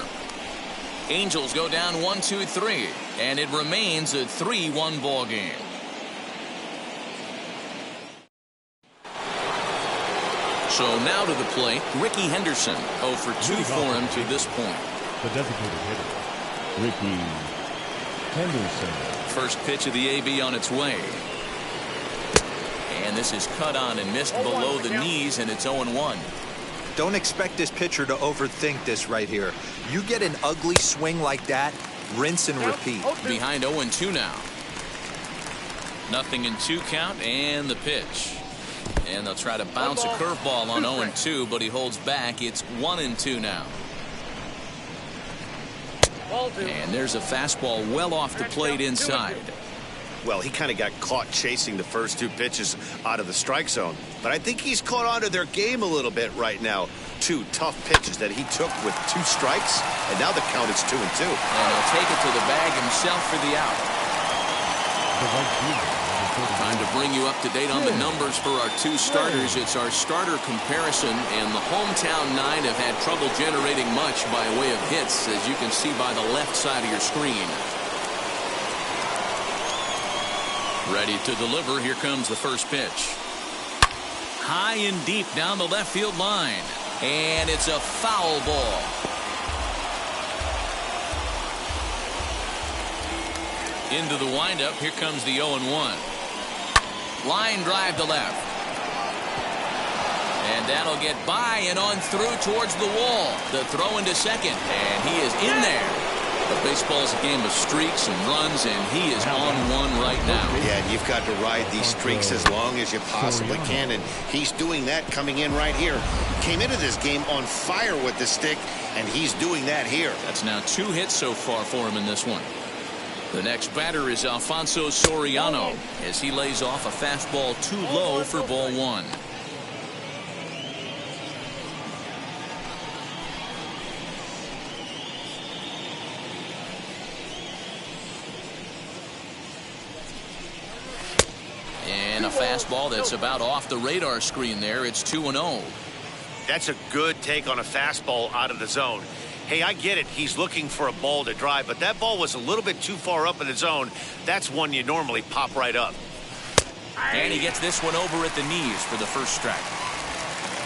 Angels go down 1-2-3, and it remains a 3-1 ball game. So now to the plate, Ricky Henderson. 0 for 2 for him to this point. The designated hitter, Ricky Henderson. First pitch of the AB on its way. And this is cut on and missed below the knees, and it's 0-1. Don't expect this pitcher to overthink this right here. You get an ugly swing like that, rinse and repeat. Behind 0-2 now. 0-2 count, and the pitch. And they'll try to bounce a curveball on 0-2, but he holds back. It's 1-2 now. And there's a fastball well off the plate inside. Well, he kind of got caught chasing the first 2 pitches out of the strike zone. But I think he's caught on to their game a little bit right now. 2 tough pitches that he took with 2 strikes, and now the count is 2-2. And he'll take it to the bag himself for the out. The right fielder, Time to bring you up to date on the numbers for our 2 starters. It's our starter comparison, and the hometown 9 have had trouble generating much by way of hits, as you can see by the left side of your screen. Ready to deliver. Here comes the first pitch. High and deep down the left field line. And it's a foul ball. Into the windup. Here comes the 0-1. Line drive to left. And that'll get by and on through towards the wall. The throw into second. And he is in there. But baseball's a game of streaks and runs, and he is on one right now. Yeah, and you've got to ride these streaks as long as you possibly can, and he's doing that coming in right here. Came into this game on fire with the stick, and he's doing that here. That's now 2 hits so far for him in this one. The next batter is Alfonso Soriano as he lays off a fastball too low for ball 1. fastball that's about off the radar screen there. It's 2-0. That's a good take on a fastball out of the zone. Hey, I get it. He's looking for a ball to drive, but that ball was a little bit too far up in the zone. That's one you normally pop right up. And he gets this one over at the knees for the first strike.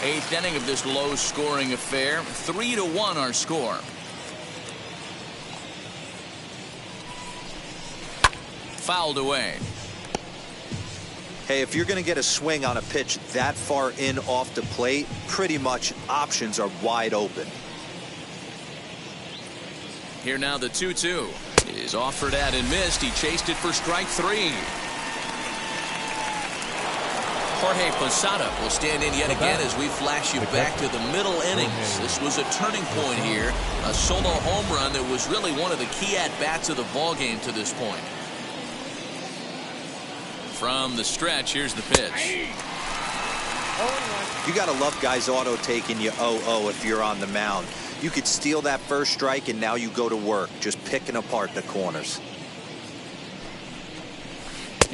8th inning of this low-scoring affair. 3-1 our score. Fouled away. Hey, if you're going to get a swing on a pitch that far in off the plate, pretty much options are wide open. Here now the 2-2 is offered at and missed. He chased it for strike 3. Jorge Pasada will stand in yet again as we flash you back to the middle innings. This was a turning point here. A solo home run that was really one of the key at-bats of the ball game to this point. From the stretch, here's the pitch. You got to love guys auto taking you 0-0 if you're on the mound. You could steal that first strike and now you go to work just picking apart the corners.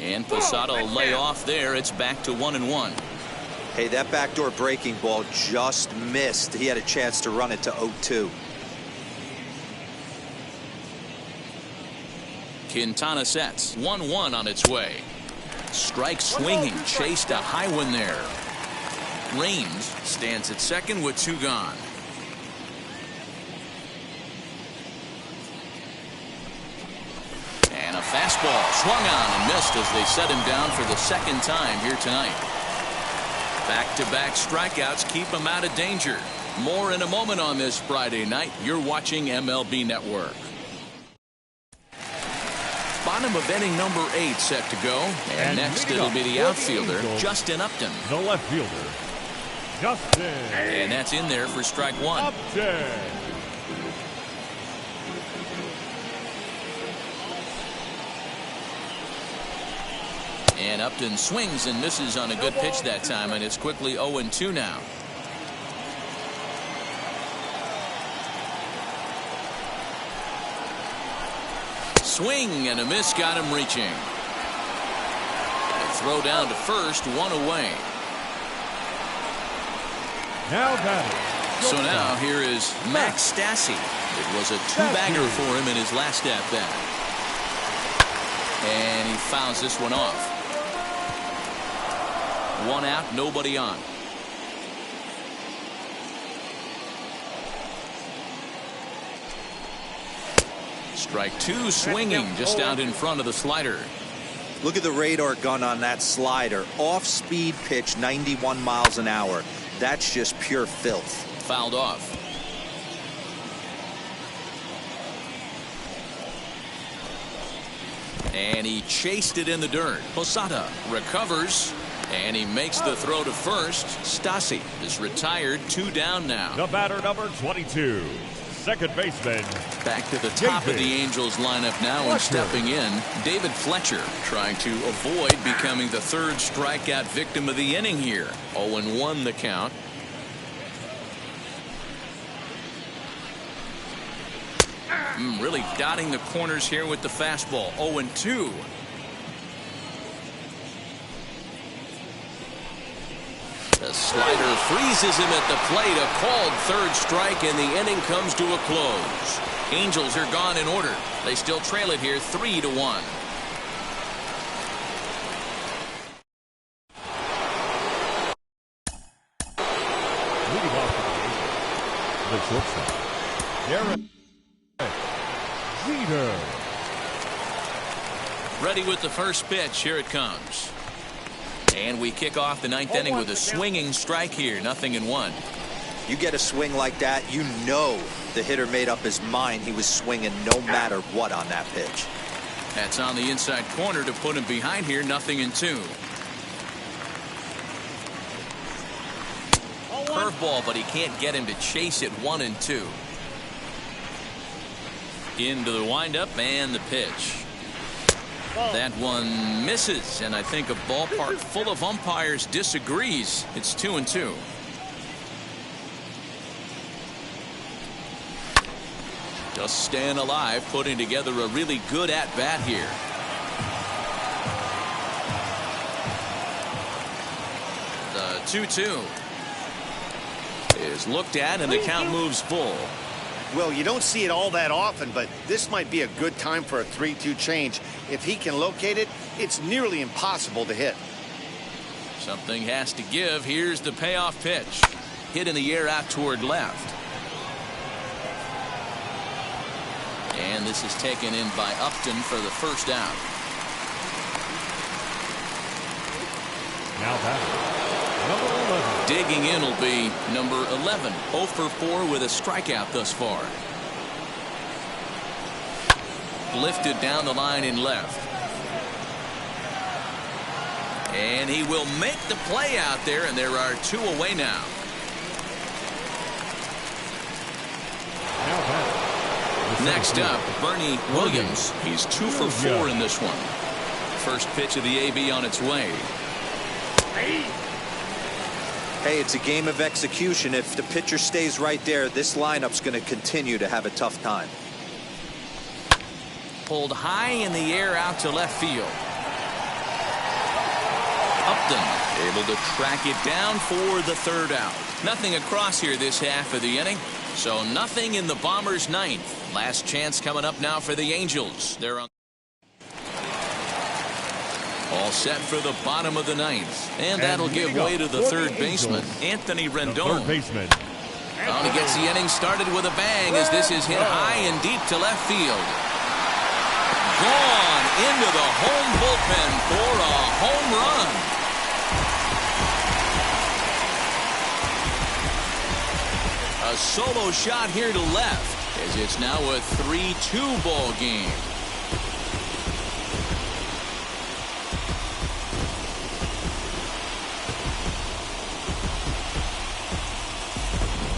And Posada will lay off there. It's back to 1-1. Hey, that backdoor breaking ball just missed. He had a chance to run it to 0-2. Quintana sets. 1-1 on its way. Strike swinging, chased a high one there. Raines stands at second with 2 gone. And a fastball swung on and missed as they set him down for the second time here tonight. Back-to-back strikeouts keep him out of danger. More in a moment on this Friday night. You're watching MLB Network. Bottom of inning number 8 set to go. And next it'll be the outfielder, Justin Upton. The left fielder, Justin. And that's in there for strike 1. Upton. And Upton swings and misses on a good pitch that time, and it's quickly 0-2 now. Swing and a miss got him reaching. A throw down to first, 1 away. Now batting. So now here is Max Stassi. It was a 2-bagger for him in his last at bat. And he fouls this one off. 1 out, nobody on. Strike 2 swinging just out in front of the slider. Look at the radar gun on that slider. Off-speed pitch, 91 miles an hour. That's just pure filth. Fouled off. And he chased it in the dirt. Posada recovers. And he makes the throw to first. Stassi is retired. 2 down now. The batter number 22. Second baseman. Back to the top of the Angels lineup now and stepping in, David Fletcher, trying to avoid becoming the 3rd strikeout victim of the inning here. 0-1 the count. Really dotting the corners here with the fastball. 0-2. The slider freezes him at the plate. A called 3rd strike, and the inning comes to a close. Angels are gone in order. They still trail it here 3-1. Leading off the shortstop, Derek Jeter. Ready with the first pitch. Here it comes. And we kick off the 9th inning with a swinging strike here. 0-1. You get a swing like that, you know the hitter made up his mind he was swinging no matter what on that pitch. That's on the inside corner to put him behind here. 0-2. Curveball, but he can't get him to chase it. 1-2. Into the windup and the pitch. That one misses, and I think a ballpark full of umpires disagrees. It's 2-2. Just staying alive, putting together a really good at-bat here. The 2-2 is looked at, and the count moves full. Well, you don't see it all that often, but this might be a good time for a 3-2 change. If he can locate it, it's nearly impossible to hit. Something has to give. Here's the payoff pitch. Hit in the air out toward left. And this is taken in by Upton for the first out. Now batting, number 11. Digging in will be number 11. 0 for 4 with a strikeout thus far. Lifted down the line in left. And he will make the play out there, and there are 2 away now. Now batting. Next up, Bernie Williams. He's 2 for 4 in this one. First pitch of the AB on its way. Hey, it's a game of execution. If the pitcher stays right there, this lineup's going to continue to have a tough time. Pulled high in the air out to left field. Upton able to track it down for the third out. Nothing across here this half of the inning. So nothing in the Bombers' ninth. Last chance coming up now for the Angels. They're on. All set for the bottom of the ninth. And that'll give way to the third baseman, Anthony Rendon. Third baseman. Well, he gets the inning started with a bang as this is hit high and deep to left field. Gone into the home bullpen for a home run. A solo shot here to left as it's now a 3-2 ball game.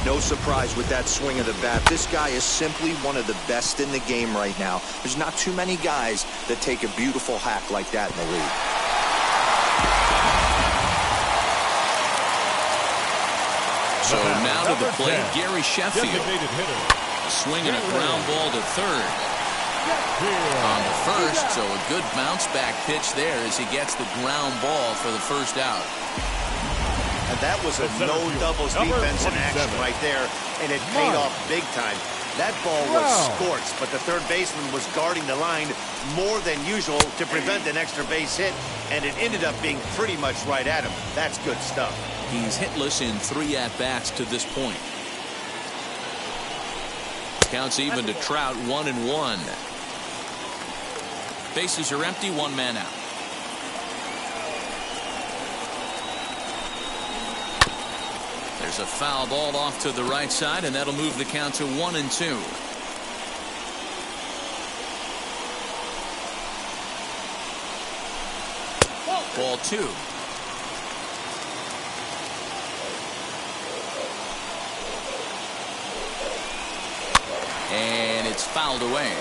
No surprise with that swing of the bat. This guy is simply one of the best in the game right now. There's not too many guys that take a beautiful hack like that in the league. So now to the plate, Gary Sheffield. Swinging a ground ball to third. On the first, so a good bounce back pitch there as he gets the ground ball for the first out. And that was a no doubles defense in action right there, and it paid off big time. That ball was scorched, but the third baseman was guarding the line more than usual to prevent an extra base hit, and it ended up being pretty much right at him. That's good stuff. He's hitless in 3 at-bats to this point. Counts even to Trout, 1-1. Bases are empty, 1 man out. There's a foul ball off to the right side, and that'll move the count to 1-2. Ball 2. And it's fouled away.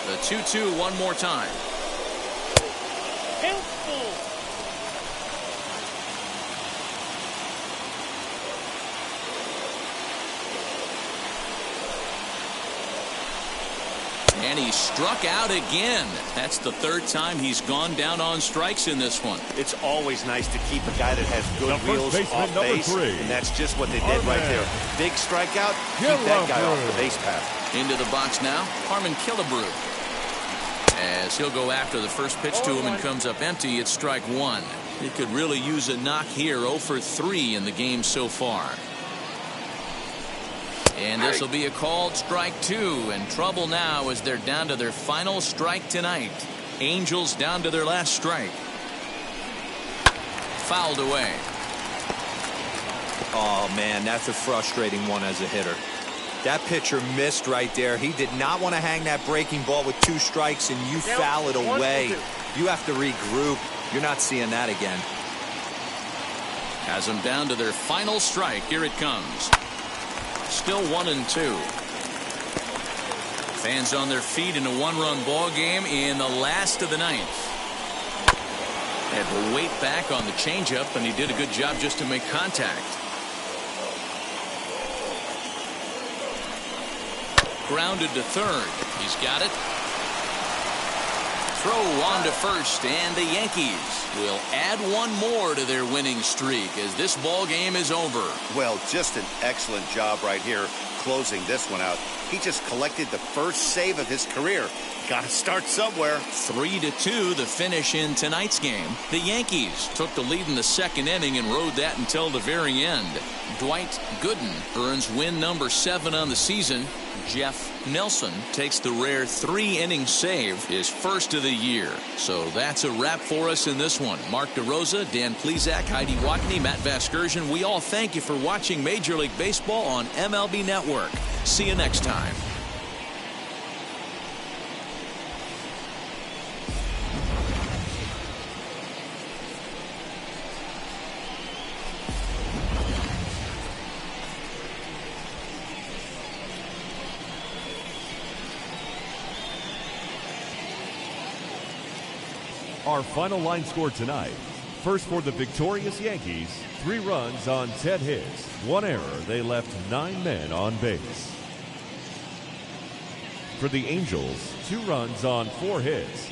The 2-2 one more time. And he struck out again. That's the 3rd time he's gone down on strikes in this one. It's always nice to keep a guy that has good wheels off base, and that's just what they did right there. Big strikeout, keep that guy off the base path. Into the box now, Harmon Killebrew. As he'll go after the first pitch to him and comes up empty, it's strike 1. He could really use a knock here. 0 for 3 in the game so far. And this will be a called strike 2, and trouble now as they're down to their final strike tonight. Angels down to their last strike. Fouled away. Oh man, that's a frustrating one as a hitter. That pitcher missed right there. He did not want to hang that breaking ball with 2 strikes, and you foul it away. You have to regroup. You're not seeing that again. Has them down to their final strike. Here it comes. Still 1-2. Fans on their feet in a 1-run ball game in the last of the 9th. Had to wait back on the changeup, and he did a good job just to make contact. Grounded to third. He's got it. throw on to first, and the Yankees will add one more to their winning streak as this ball game is over. Well, just an excellent job right here closing this one out. He just collected the first save of his career. Got to start somewhere. 3-2 the finish in tonight's game. The Yankees took the lead in the second inning and rode that until the very end. Dwight Gooden earns win number 7 on the season. Jeff Nelson takes the rare 3-inning save, his first of the year. So that's a wrap for us in this one. Mark DeRosa, Dan Plesac, Heidi Watney, Matt Vasgersian. We all thank you for watching Major League Baseball on MLB Network. See you next time. Our final line score tonight. First for the victorious Yankees, 3 runs on 10 hits. 1 error. They left 9 men on base. For the Angels, 2 runs on 4 hits.